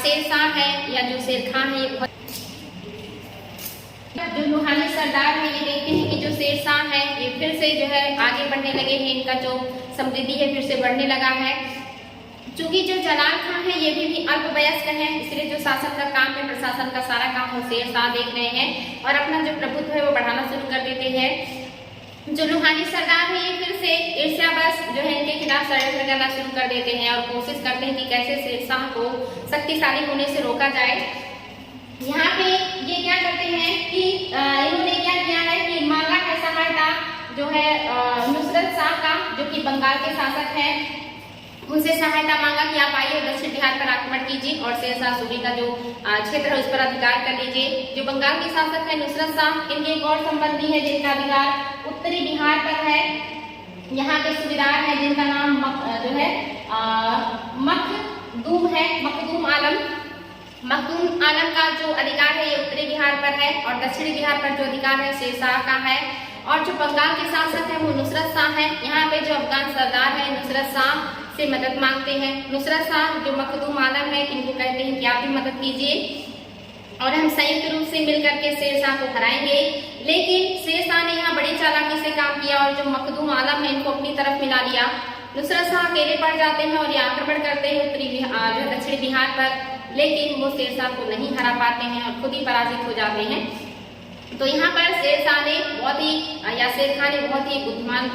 शेर शाह है या जो शेर खां है, जो लुहानी सरदार है ये देखते हैं कि जो शेर शाह है ये फिर से जो है आगे बढ़ने लगे हैं, इनका जो समृद्धि है फिर से बढ़ने लगा है। चूंकि जो जलाल खां है ये भी अल्पवयस्क है, इसलिए जो शासन का काम है, प्रशासन का सारा काम वो शेर शाह देख रहे हैं और अपना जो प्रभुत्व है वो बढ़ाना शुरू कर देते हैं। जो लुहानी सरदार है ये फिर से ईर्ष्यावश जो है इनके खिलाफ षड्यंत्र करना शुरू कर देते हैं और कोशिश करते हैं कि कैसे शेर शाह को शक्तिशाली होने से रोका जाए। यहाँ पे ये क्या करते हैं कि इन्होंने क्या किया है कि मांगा है सहायता जो है नुसरत शाह का, जो कि बंगाल के शासक हैं, उनसे सहायता मांगा कि आप आइए दक्षिण बिहार पर आक्रमण कीजिए और शेरशाह सूरी का जो क्षेत्र है उस पर अधिकार कर लीजिए। जो बंगाल के शासक है नुसरत शाह, इनके एक और संबंधी है जिनका अधिकार उत्तरी बिहार पर है। यहाँ के सूबेदार है जिनका नाम जो है मखदूम है, मखदूम आलम। मखदूम आलम का जो अधिकार है ये उत्तरी बिहार पर है और दक्षिणी बिहार पर जो अधिकार है शेरशाह का है। और जो बंगाल के शासक है वो नुसरत शाह है। यहाँ पे जो अफगान सरदार है नुसरत शाह से मदद मांगते हैं। नुसरत शाह जो मखदूम आलम है इनको कहते हैं कि आप भी मदद कीजिए और हम संयुक्त रूप से मिलकर के शेरशाह को हराएंगे। लेकिन शेरशाह ने यहाँ बड़ी चालाकी से काम किया और जो मखदूम आलम है इनको अपनी तरफ मिला लिया। नुसरत शाह अकेले पड़ जाते हैं और ये आक्रमण करते हैं उत्तरी जो दक्षिणी बिहार पर, लेकिन वो शेरशाह को नहीं हरा पाते हैं और खुद ही पराजित हो जाते हैं। तो यहाँ पर शेरशाह ने बहुत ही या शेर खान ने बहुत ही बुद्धिमान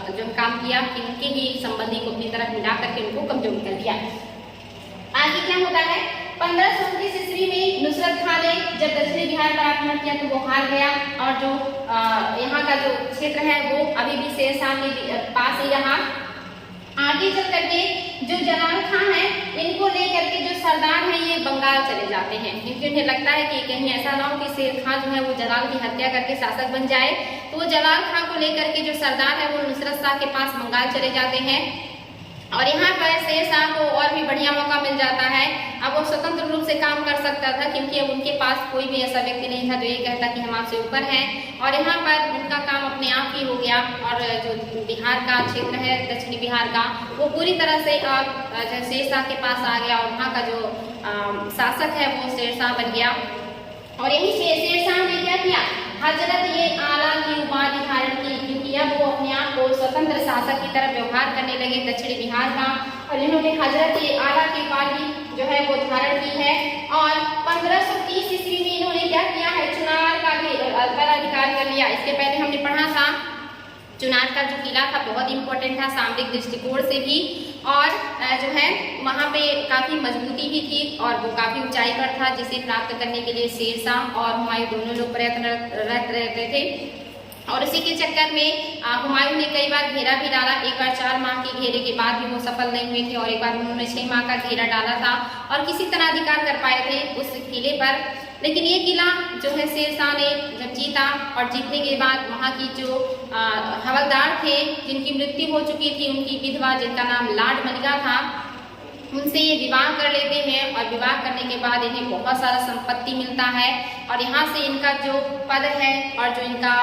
जो काम किया कि उनके ही संबंधी को अपनी तरफ मिला करके उनको कमजोर कर दिया। आगे क्या होता है, 1529 ईस्वी में नुसरत खान ने जब दक्षिणी बिहार पर आक्रमण किया तो वो हार गया और जो यहाँ का जो क्षेत्र है वो अभी भी शेरशाह के पास ही रहा। आगे चल करके जो जलाल खान है इनको लेकर के जो सरदार है ये बंगाल चले जाते हैं, क्योंकि उन्हें लगता है कि कहीं ऐसा ना हो कि शेर खान जो है वो जलाल की हत्या करके शासक बन जाए। तो वो जलाल खान को लेकर के जो सरदार है वो नुसरत शाह के पास बंगाल चले जाते हैं और यहाँ पर शेरशाह को और भी बढ़िया मौका मिल जाता है। अब वो स्वतंत्र रूप से काम कर सकता था क्योंकि अब उनके पास कोई भी ऐसा व्यक्ति नहीं था जो ये कहता कि हम आपसे ऊपर हैं और यहाँ पर उनका काम अपने आप ही हो गया। और जो बिहार का क्षेत्र है दक्षिणी बिहार का वो पूरी तरह से शेरशाह के पास आ गया और वहाँ का जो शासक है वो शेरशाह बन गया। और यही शेरशाह ने क्या किया, हजरत ये आला की उपाधि धारण की, क्योंकि अब वो अपने आप को स्वतंत्र शासक की तरफ व्यवहार करने लगे दक्षिणी बिहार का और इन्होंने हजरत ये आला की उपाधि जो है वो धारण की है। और 1530 ईस्वी में इन्होंने क्या किया है, चुनार का भी अधिकार कर लिया। इसके पहले हमने पढ़ा था चुनार का जो किला था बहुत इंपॉर्टेंट था सामरिक दृष्टिकोण से भी और जो है वहाँ पे काफी मजबूती भी थी और वो काफी ऊंचाई पर था, जिसे प्राप्त करने के लिए शेरशाह और हुमायूं दोनों लोग प्रयत्नरत रहते थे। और इसी के चक्कर में हुमायूं ने कई बार घेरा भी डाला। एक बार 4 माह के घेरे के बाद भी वो सफल नहीं हुए थे और एक बार उन्होंने 6 माह का घेरा डाला था और किसी तरह अधिकार कर पाए थे उस किले पर। लेकिन ये किला जो है शेरशाह ने जब जीता और जीतने के बाद वहाँ की जो हवलदार थे जिनकी मृत्यु हो चुकी थी, उनकी विधवा जिनका नाम लाड मलिका था, उनसे ये विवाह कर लेते हैं और विवाह करने के बाद इन्हें बहुत सारा संपत्ति मिलता है और यहाँ से इनका जो पद है और जो इनका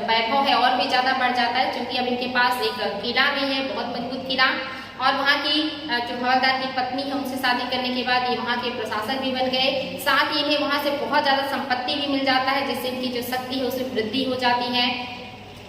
वैभव है और भी ज़्यादा बढ़ जाता है, क्योंकि अब इनके पास एक किला भी है, बहुत मजबूत किला। और वहाँ की जो हवलदार की पत्नी है उनसे शादी करने के बाद ये वहाँ के प्रशासक भी बन गए। साथ ही इन्हें वहाँ से बहुत ज़्यादा संपत्ति भी मिल जाता है, जिससे इनकी जो शक्ति है उसमें वृद्धि हो जाती है।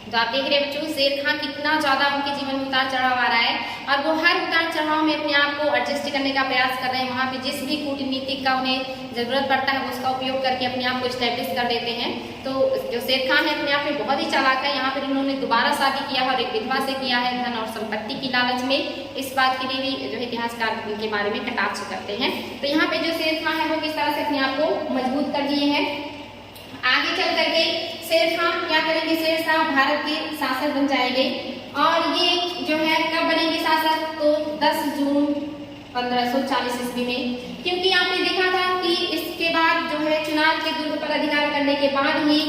तो आप देख रहे हैं बच्चों शेर खान कितना ज़्यादा उनके जीवन में उतार चढ़ाव आ रहा है और वो हर उतार चढ़ाव में अपने आप को एडजस्ट करने का प्रयास कर रहे हैं। वहाँ पे जिस भी कूटनीतिक का उन्हें जरूरत पड़ता है वो उसका उपयोग करके अपने आप को स्टैब्लिश कर देते हैं। तो जो शेर खान है अपने आप में बहुत ही चालाक है। यहाँ पर इन्होंने दोबारा शादी किया है और एक विधवा से किया है, धन और संपत्ति की लालच में। इस बात के लिए भी जो इतिहासकार उनके बारे में कटाक्ष करते हैं। तो यहाँ पे जो शेर खान है वो किस तरह से अपने आप को मजबूत कर दिए हैं। आगे चल करके शेर खान क्या करेंगे, शेरशाह भारत के शासक बन जाएंगे और ये जो है कब बनेंगे शासक, तो 10 जून 1540 ईस्वी में। क्योंकि आपने देखा था कि इसके बाद जो है चुनार के दुर्ग पर अधिकार करने के बाद ही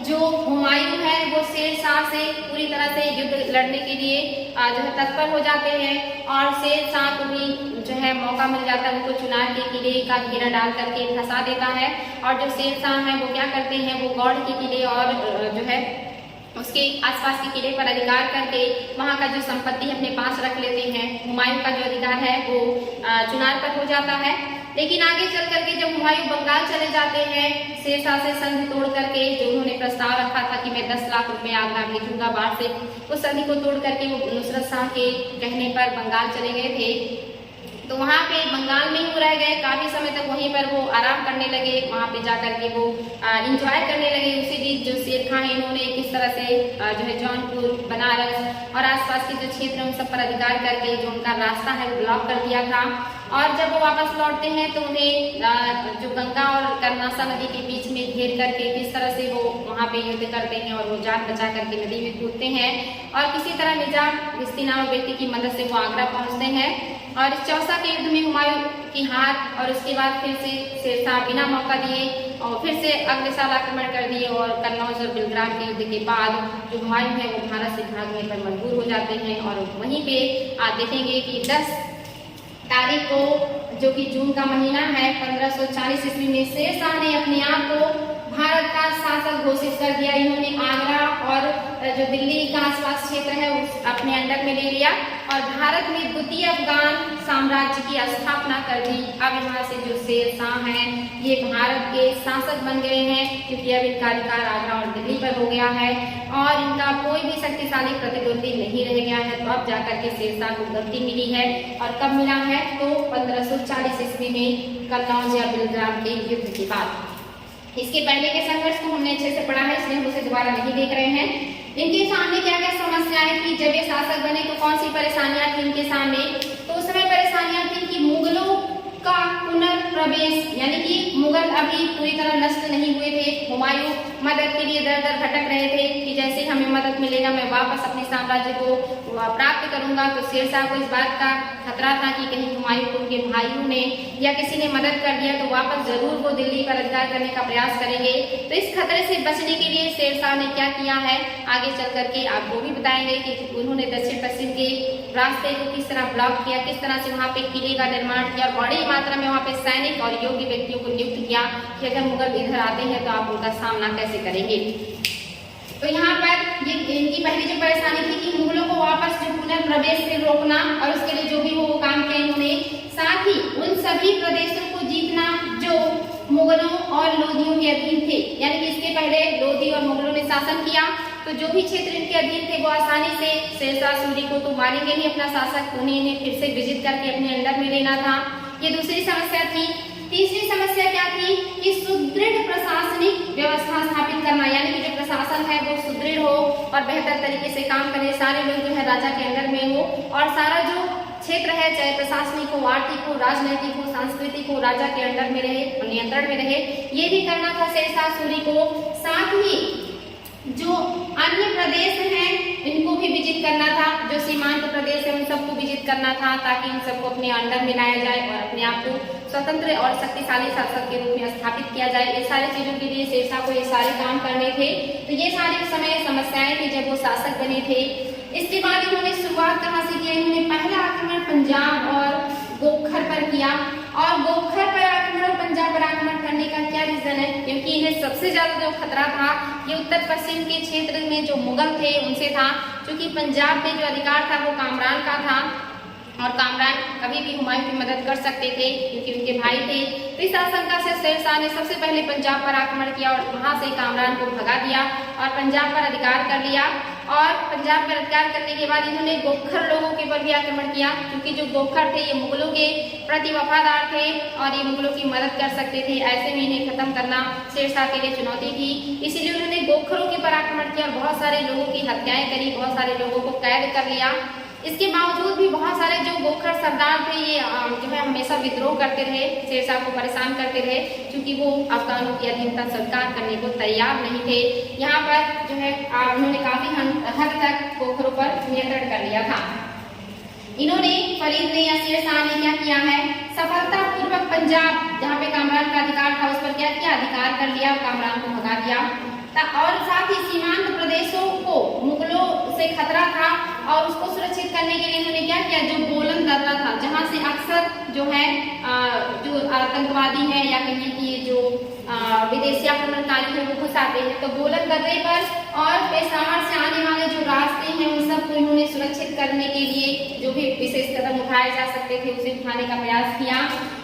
जो हुमायूं है वो शेरशाह से पूरी तरह से युद्ध लड़ने के लिए जो है तत्पर हो जाते हैं और शेरशाह को भी जो है मौका मिल जाता है, उनको चुनार के किले का घेरा डाल करके फंसा देता है। और जो शेरशाह है वो क्या करते हैं, वो गौड़ के किले और जो है उसके आसपास के किले पर अधिकार करके वहाँ का जो संपत्ति अपने पास रख लेते हैं। हुमायूं का जो अधिकार है वो चुनार पर हो जाता है। लेकिन आगे चल करके जब हुमायूं बंगाल चले जाते हैं शेरशाह से संधि तोड़ करके, जो उन्होंने प्रस्ताव रखा था कि मैं 10 लाख रुपए आगरा भेजूंगा बाहर से, उस संधि को तोड़ करके वो नुसरत शाह के कहने पर बंगाल चले गए थे। तो वहाँ पे बंगाल में ही वो रह गए, काफी समय तक वहीं पर वो आराम करने लगे, वहाँ पे जाकर के वो इंजॉय करने लगे। उसी बीच जो शेर खां है इन्होंने किस तरह से जो है जौनपुर, बनारस और आसपास के जो क्षेत्र हैं उन सब पर अधिकार करके जो उनका रास्ता है वो ब्लॉक कर दिया था। और जब वो वापस लौटते हैं तो उन्हें जो गंगा और कर्नासा नदी के बीच में घेर करके किस तरह से वो वहाँ पे युद्ध करते हैं और वो जान बचा करके नदी में कूदते हैं और किसी तरह निजाम घिस्ती नामक व्यक्ति की मदद से वो आगरा पहुँचते हैं। और इस चौसा के युद्ध में हुमायूं की हार और उसके बाद फिर से शेरशाह बिना मौका दिए और फिर से अगले साल आक्रमण कर दिए और कन्नौज और बिलग्राम के युद्ध के बाद जो हुमायूं है वो भारत से भागने पर मजबूर हो जाते हैं। और वहीं पे आप देखेंगे कि 10 तारीख को जो कि जून का महीना है 1540 ईस्वी में शेरशाह ने अपने आप को भारत का शासक घोषित कर दिया। इन्होंने आगरा और जो दिल्ली का आसपास क्षेत्र है उस अपने अंडर में ले लिया और भारत में द्वितीय अफगान साम्राज्य की स्थापना कर दी। अब यहाँ से जो शेरशाह हैं ये भारत के शासक बन गए हैं क्योंकि अब इनका अधिकार आगरा और दिल्ली पर हो गया है और इनका कोई भी शक्तिशाली प्रतिद्वंदी नहीं रह गया है। तो अब जाकर के शेरशाह को गद्दी मिली है और कब मिला है तो 1540 ईस्वी में कन्नौज या बिलग्राम के युद्ध के बाद। इसके पहले के संघर्ष को हमने अच्छे से पढ़ा है इसलिए हम उसे दोबारा नहीं देख रहे हैं। इनके सामने क्या क्या समस्याएं थी जब ये शासक बने, तो कौन सी परेशानियां थी इनके सामने, तो उस समय परेशानियां थी कि मुगलों का पुनर्प्रवेश, यानी कि मुगल अभी पूरी तरह नष्ट नहीं हुए थे। हुमायूं मदद के लिए दर दर भटक रहे थे कि जैसे हमें मदद मिलेगा मैं वापस अपने साम्राज्य को प्राप्त करूंगा। तो शेरशाह को इस बात का खतरा था कि कहीं हुमायूं को उनके भाइयों ने या किसी ने मदद कर दिया तो वापस जरूर वो दिल्ली पर अधिकार करने का प्रयास करेंगे। तो इस खतरे से बचने के लिए शेरशाह ने क्या किया है आगे चल करके आपको भी बताएंगे कि उन्होंने दक्षिण पश्चिम के रास्ते को किस तरह ब्लॉक किया, किस तरह से वहाँ पे किले का निर्माण किया, बड़ी मात्रा में वहाँ पे सैनिक और योग्य व्यक्तियों को नियुक्त किया कि अगर मुगल इधर आते हैं तो आप उनका सामना कैसे करेंगे। तो यहाँ पर ये इनकी पहली जो परेशानी थी कि मुगलों को वापस जो पुनर्प्रवेश से रोकना और उसके लिए जो भी वो काम किया इन्होंने, साथ ही उन सभी प्रदेशों को जीतना जो मुगलों और लोधियों के अधीन थे। यानी कि इसके पहले लोधी और मुगलों ने शासन किया तो जो भी क्षेत्र इनके अधीन थे वो आसानी से शेरशाह सूरी को तो मानेंगे नहीं अपना शासक, उन्हें फिर से विजित करके अपने अंडर में लेना था। ये दूसरी समस्या थी। तीसरी समस्या क्या थी कि सुदृढ़ प्रशासनिक व्यवस्था स्थापित करना, यानी कि जो प्रशासन है वो सुदृढ़ हो और बेहतर तरीके से काम करे, सारे लोग जो है राजा के अंडर में हो और सारा जो क्षेत्र है चाहे प्रशासनिक हो, आर्थिक हो, राजनैतिक हो, सांस्कृतिक हो, राजा के अंडर में रहे, नियंत्रण में रहे। ये भी करना था शेरशाह सूरी को। साथ ही जो अन्य प्रदेश हैं इनको भी विजित करना था, जो सीमांत प्रदेश है उन सबको विजित करना था ताकि इन सबको अपने अंडर में लाया जाए और अपने आप को स्वतंत्र और शक्तिशाली शासक के रूप में स्थापित किया जाए। ये सारी चीजों के लिए शेरशाह को ये सारे काम करने थे। तो ये सारे समय समस्याएं थी जब वो शासक बने थे। इसके बाद इन्होंने शुरुआत कहाँ से किया, इन्होंने पहला आक्रमण पंजाब और गोखर पर किया। और गोखर पर आक्रमण और पंजाब पर आक्रमण करने का क्या रीजन है, क्योंकि इन्हें सबसे ज्यादा जो खतरा था ये उत्तर पश्चिम के क्षेत्र में जो मुगल थे उनसे था, क्योंकि पंजाब में जो अधिकार था वो कामरान का था और कामरान कभी भी हुमायूं की मदद कर सकते थे क्योंकि उनके भाई थे। तो इस आशंका से शेरशाह ने सबसे पहले पंजाब पर आक्रमण किया और वहां से कामरान को भगा दिया और पंजाब पर अधिकार कर लिया। और पंजाब पर अधिकार करने के बाद इन्होंने गोखर लोगों के ऊपर भी आक्रमण किया, क्योंकि जो गोखर थे ये मुगलों के प्रति वफादार थे और ये मुगलों की मदद कर सकते थे। ऐसे में इन्हें खत्म करना शेरशाह के लिए चुनौती थी, इसीलिए उन्होंने गोखरों के ऊपर आक्रमण किया और बहुत सारे लोगों की हत्याएं करी, बहुत सारे लोगों को कैद कर लिया। इसके बावजूद भी बहुत सारे जो गोखर सरदार थे ये जो है हमेशा विद्रोह करते रहे, शेरशाह को परेशान करते रहे, क्योंकि वो अफगानों की अधीनता स्वीकार करने को तैयार नहीं थे। यहाँ पर जो है उन्होंने काफी हद तक गोखरों पर नियंत्रण कर लिया था। इन्होंने फरीद ने या शेरशाह ने क्या किया है, सफलतापूर्वक पंजाब जहाँ पे कामरान का अधिकार था उस पर क्या किया, अधिकार कर लिया और कामरान को भगा दिया। और साथ ही सीमांत प्रदेशों को मुगलों से खतरा था और उसको सुरक्षित करने के लिए इन्होंने क्या किया, जो बोलन दर्रा था जहां से अक्सर जो है जो आतंकवादी है या कहिए कि जो विदेशी आक्रमणकारी है वो घुस आते हैं, तो बोलन दर्रे पर और पेशावर से आने वाले जो रास्ते हैं उन सबको इन्होंने सुरक्षित करने के लिए जो भी विशेष कदम उठाए जा सकते थे उसे उठाने का प्रयास किया।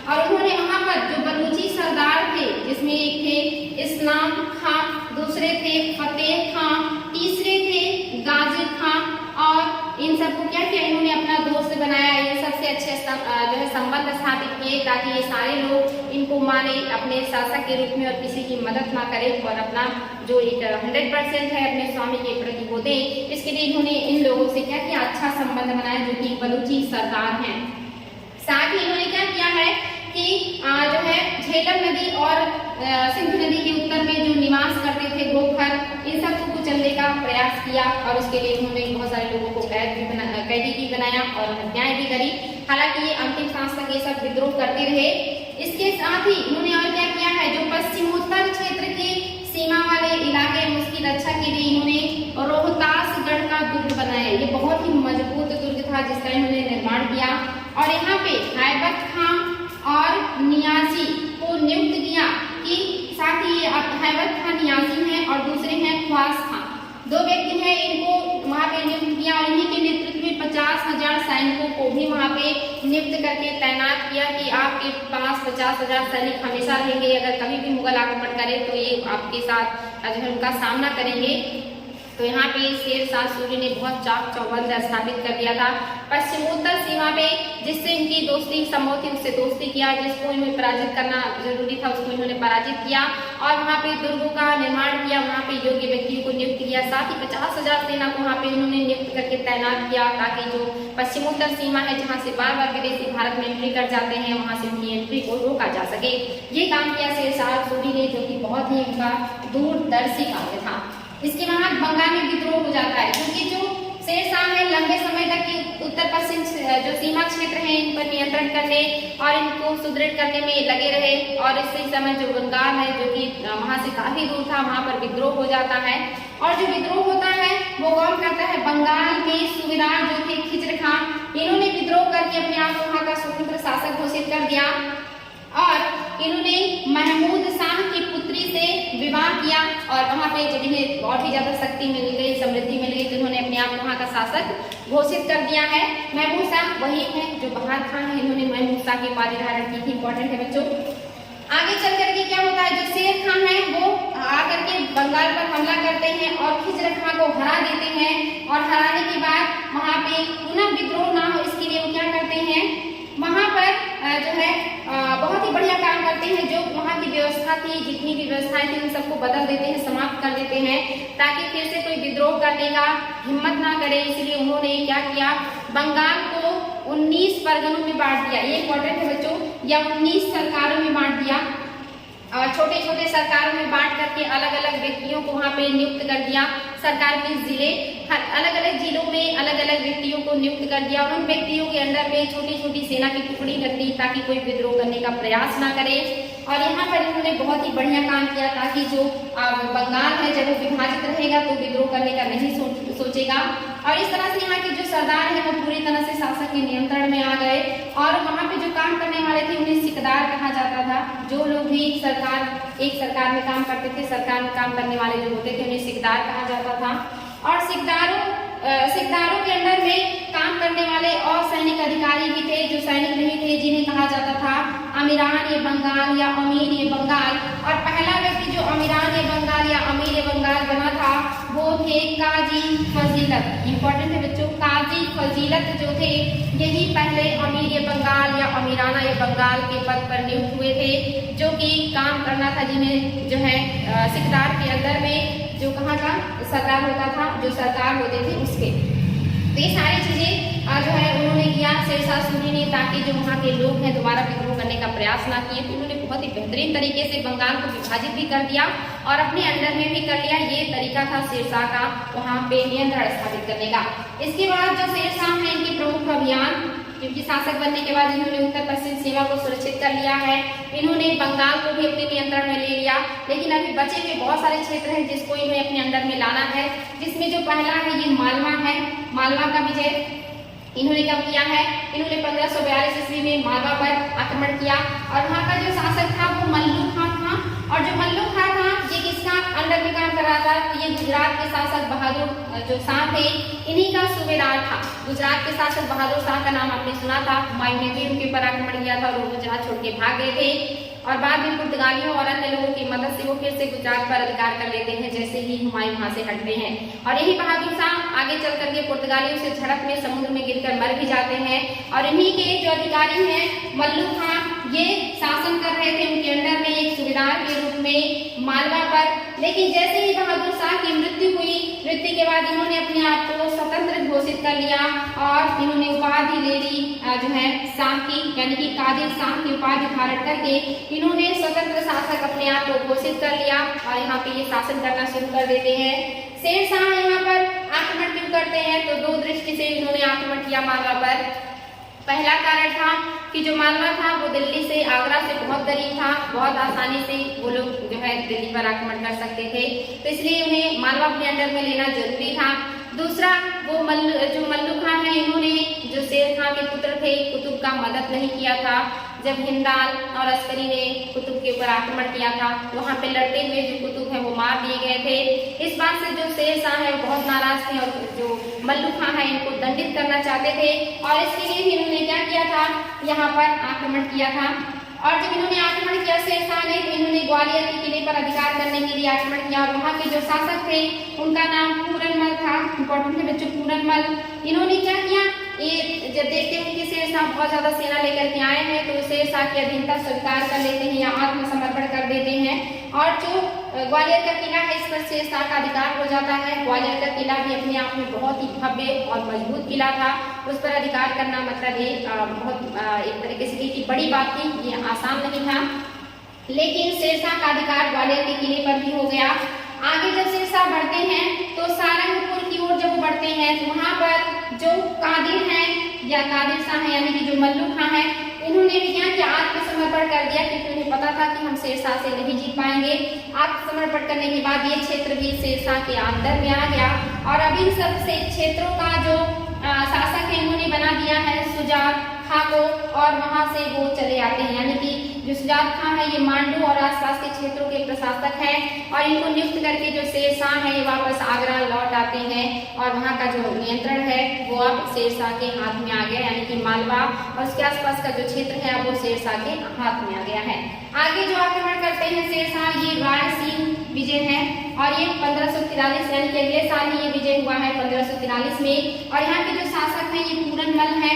और उन्होंने वहां पर जो बलूची सरदार थे, जिसमें एक थे इस्लाम खां, दूसरे थे फतेह खां, तीसरे थे गाजिर खां, और इन सबको क्या किया इन्होंने अपना दोस्त बनाया। ये सबसे अच्छे जो है संबंध स्थापित किए ताकि ये सारे लोग इनको माने अपने शासक के रूप में और किसी की मदद ना करें और अपना जो एक 100% है अपने स्वामी के प्रति वो दे। इसके लिए इन्होंने इन लोगों से क्या किया, अच्छा संबंध बनाया, जो कि बलूची सरदार हैं। साथ ही इन्होंने क्या किया है कि जो है झेलम नदी और सिंधु नदी के उत्तर में जो निवास करते थे गोखर, इन सबको कुचलने का प्रयास किया और उसके लिए उन्होंने बहुत सारे लोगों को कैदी भी बनाया और हत्याएं भी करी। हालांकि ये अंतिम सांस तक ये सब विद्रोह करते रहे। इसके साथ ही इन्होंने और क्या किया है, जो पश्चिमोत्तर क्षेत्र के सीमा वाले इलाके में उसकी रक्षा के लिए इन्होंने रोहतासगढ़ का दुर्ग बनाया। ये बहुत ही मजबूत दुर्ग था जिसका इन्होंने निर्माण किया और यहाँ पे हैबत खां और नियाजी को नियुक्त किया कि साथ ही ये हैबत खां नियाजी हैं और दूसरे हैं ख्वास खां, दो व्यक्ति हैं, इनको वहाँ पे नियुक्त किया और इन्हीं के नेतृत्व में 50,000 सैनिकों को भी वहाँ पे नियुक्त करके तैनात किया कि आपके पास 50,000 सैनिक हमेशा रहेंगे, अगर कभी भी मुगल आक्रमण करे तो ये आपके साथ जो है उनका सामना करेंगे। तो यहाँ पे शेरशाह सूरी ने बहुत चाक चौबंद स्थापित कर दिया था पश्चिमोत्तर सीमा पे, जिससे इनकी दोस्ती संभव थी उससे दोस्ती किया, जिसको इन्हें पराजित करना जरूरी था उसको इन्होंने पराजित किया और वहाँ पे दुर्गों का निर्माण किया, वहाँ पे योग्य व्यक्तियों को नियुक्त किया। साथ ही 50,000 सेना को वहाँ पे इन्होंने नियुक्त करके तैनात किया ताकि जो पश्चिमोत्तर सीमा है जहाँ से बार बार विदेशी भारत में एंट्री कर जाते हैं वहाँ से उनकी एंट्री को रोका जा सके। ये काम किया शेरशाह सूरी ने, जो कि बहुत ही उनका दूरदर्शी कार्य था। इसके बाद बंगाल में विद्रोह हो जाता है क्योंकि जो शेरशाह है लंबे समय तक उत्तर पश्चिम जो सीमा क्षेत्र है इन पर नियंत्रण करने और इनको सुदृढ़ करने में लगे रहे और इसी समय जो बंगाल है जो कि वहां से काफी दूर था वहां पर विद्रोह हो जाता है और जो विद्रोह होता है वो कौन करता है, बंगाल में सूबेदार जो थे खिजर खां, इन्होंने विद्रोह करके अपने आप को वहां का स्वतंत्र शासक घोषित कर दिया और इन्होंने महमूद शाह की पुत्री से विवाह किया और वहाँ पे जब इन्हें बहुत ही ज्यादा शक्ति मिल गई, समृद्धि मिल गई, तो इन्होंने अपने आप वहाँ का शासक घोषित कर दिया है। महमूद शाह वही है जो बहार खां है, इन्होंने महमूद शाह की उपाधि धारण की थी। इंपॉर्टेंट है बच्चों। आगे चल करके क्या होता है, जो शेर खां है वो आकर के बंगाल पर हमला करते हैं और खिजर खां को हरा देते हैं और हराने के बाद वहाँ पे पुनः विद्रोह ना हो इसके लिए वो क्या करते हैं, वहाँ पर जो है बहुत ही बढ़िया काम करते हैं। जो वहाँ की व्यवस्था थी, जितनी भी व्यवस्थाएं थी उन सबको बदल देते हैं, समाप्त कर देते हैं ताकि फिर से कोई विद्रोह करने का हिम्मत ना करे। इसलिए उन्होंने क्या किया, बंगाल को 19 परगनों में बांट दिया। ये इंपॉर्टेंट है बच्चों, या 19 सरकारों में बांट दिया और छोटे छोटे सरकारों में बांट करके अलग अलग व्यक्तियों को वहाँ पे नियुक्त कर दिया। सरकार के जिले अलग अलग जिलों में अलग अलग व्यक्तियों को नियुक्त कर दिया और उन व्यक्तियों के अंदर में छोटी छोटी सेना की टुकड़ी रख दी ताकि कोई विद्रोह करने का प्रयास ना करे। और यहाँ पर इन्होंने बहुत ही बढ़िया काम किया ताकि जो बंगाल है जब वो विभाजित रहेगा तो विद्रोह करने का नहीं सोचेगा। और इस तरह से यहाँ के जो सरदार है वो पूरी तरह से शासक के नियंत्रण में आ गए और वहाँ पे जो काम करने वाले थे उन्हें सिकदार कहा जाता था। जो लोग भी एक सरकार में काम करते थे, सरकार में काम करने वाले जो होते थे उन्हें सिकदार कहा जाता था। और सिकदारों के अंडर में काम करने वाले और सैनिक अधिकारी भी थे जो सैनिक नहीं थे, जिन्हें कहा जाता था अमीरान ए बंगाल या अमीर ए बंगाल। और पहला व्यक्ति जो अमीरान ए बंगाल या अमीर ए बंगाल बना था वो थे काजी फजीलत। इंपॉर्टेंट है बच्चों, काजी फजीलत जो थे यही पहले अमीर ए बंगाल या अमीराना ए बंगाल के पद पर नियुक्त हुए थे, जो कि काम करना था, जिन्हें जो है सिकदार के अंदर में जो कहाँ का सरदार होता था, जो सरकार होते थे उसके। तो ये सारी चीजें जो है उन्होंने किया शेरशाह सूरी ने ताकि जो वहाँ के लोग हैं दोबारा विद्रोह करने का प्रयास ना किए। तो उन्होंने बहुत ही बेहतरीन तरीके से बंगाल को विभाजित भी कर दिया और अपने अंडर में भी कर लिया। ये तरीका था शेरशाह का वहाँ पे नियंत्रण स्थापित करने का। इसके बाद जो शेरशाह है इनके प्रमुख अभियान, क्योंकि शासक बनने के बाद इन्होंने उत्तर पश्चिम सीमा को सुरक्षित कर लिया है, इन्होंने बंगाल को भी अपने नियंत्रण में ले लिया, लेकिन अभी बचे हुए बहुत सारे क्षेत्र हैं जिसको इन्हें अपने अंडर में लाना है। जिसमें जो पहला है ये मालवा है। मालवा का विजय इन्होंने कब किया है, इन्होंने 1542 ईस्वी में मालवा पर आक्रमण किया और वहाँ का जो शासक था वो मल्लू खां था। और जो मल्लू खां था ये किस किसका अंडर में काम कर रहा था? ये गुजरात के शासक बहादुर जो शाह थे, इन्हीं का सूबेदार था। गुजरात के शासक बहादुर शाह का नाम आपने सुना था। हुमायूं ने भी उनके ऊपर आक्रमण किया था और वो गुजरात छोड़ के भाग गए थे और बाद में पुर्तगालियों और अन्य लोगों की मदद से वो फिर से गुजरात पर अधिकार कर लेते हैं जैसे ही हुमायूं वहां से हटते हैं। और यही बहादुर शाह आगे चल करके पुर्तगालियों से झड़प में समुद्र में गिरकर मर भी जाते हैं। और इन्हीं के जो अधिकारी हैं मल्लू खां, ये शासन कर रहे थे उनके अंडर में एक सूबेदार के रूप में मालवा पर। लेकिन जैसे ही बहादुर शाह की मृत्यु हुई, मृत्यु के बाद इन्होंने अपने आप को स्वतंत्र घोषित कर लिया और इन्होंने उपाधि ले ली जो है शाह की, यानी कि कादिर शाह की उपाधि धारण करके इन्होंने स्वतंत्र शासक अपने आप को घोषित कर लिया और यहाँ पे ये शासन करना शुरू कर देते हैं। शेर शाह यहाँ पर आक्रमण क्यों करते हैं? तो दो दृष्टि से इन्होंने आक्रमण किया मालवा पर। पहला कारण था कि जो मालवा था वो दिल्ली से, आगरा से बहुत करीब था, बहुत आसानी से वो लोग जो है दिल्ली पर आक्रमण कर सकते थे, तो इसलिए उन्हें मालवा अपने अंडर में लेना जरूरी था। दूसरा, वो मल्लू खां है, इन्होंने जो शेर खां के पुत्र थे कुतुब का मदद नहीं किया था। जब हिंदाल और अस्करी ने कुतुब के ऊपर आक्रमण किया था, वहां पे लड़ते हुए जो कुतुब है वो मार दिए गए थे। इस बात से जो शेर शाह है वो बहुत नाराज थे और जो मल्लू खां है इनको दंडित करना चाहते थे और इसके लिए इन्होंने क्या किया था, यहाँ पर आक्रमण किया था। और जब इन्होंने आक्रमण किया शेर शाह ने, तो इन्होंने ग्वालियर के किले पर अधिकार करने के लिए आक्रमण किया और वहाँ के जो शासक थे उनका नाम पूरनमल था। इंपॉर्टेंट है बच्चों, पूरनमल। इन्होंने क्या किया, ये जब देखते हैं कि शेर शाह बहुत ज्यादा सेना लेकर के आए हैं तो शेर शाह की अधीनता स्वीकार कर लेते हैं या आत्मसमर्पण कर देते हैं और जो ग्वालियर का किला है इस पर शेर शाह का अधिकार हो जाता है। ग्वालियर का किला भी अपने आप में बहुत ही भव्य और मजबूत किला था, उस पर अधिकार करना मतलब ये बहुत एक तरीके से की बड़ी बात थी, ये आसान नहीं था। लेकिन शेर शाह का अधिकार ग्वालियर के किले पर भी हो गया। आगे जब शेर शाह बढ़ते हैं तो सारंगपुर की ओर जब बढ़ते हैं तो वहां पर जो कादिर हैं या कादिर शाह है यानी कि जो मल्लू खां है, इन्होंने भी क्या किया, आत्मसमर्पण कर दिया क्योंकि उन्हें पता था कि हम शेर शाह से नहीं जीत पाएंगे। आत्मसमर्पण करने के बाद ये क्षेत्र भी शेर शाह के अंदर में आ गया और अब इन सब से क्षेत्रों का जो शासक है इन्होंने बना दिया है सुजात खां को और वहां से वो चले आते हैं, यानी कि जो सुजात खां है ये मांडू और आसपास के क्षेत्रों के प्रशासक हैं और इनको नियुक्त करके जो शेर शाह है ये वापस आगरा लौट आते हैं और वहां का जो नियंत्रण है वो अब शेर शाह के हाथ में आ गया, यानी कि मालवा और उसके आसपास का जो क्षेत्र है वो शेर शाह के हाथ में आ गया है। आगे जो आक्रमण करते हैं शेर शाह, ये रायसीन विजय है और ये 1543 यानी कि अगले साल ही ये विजय हुआ है 1543 में। और यहाँ के जो शासक हैं ये पूरनमल है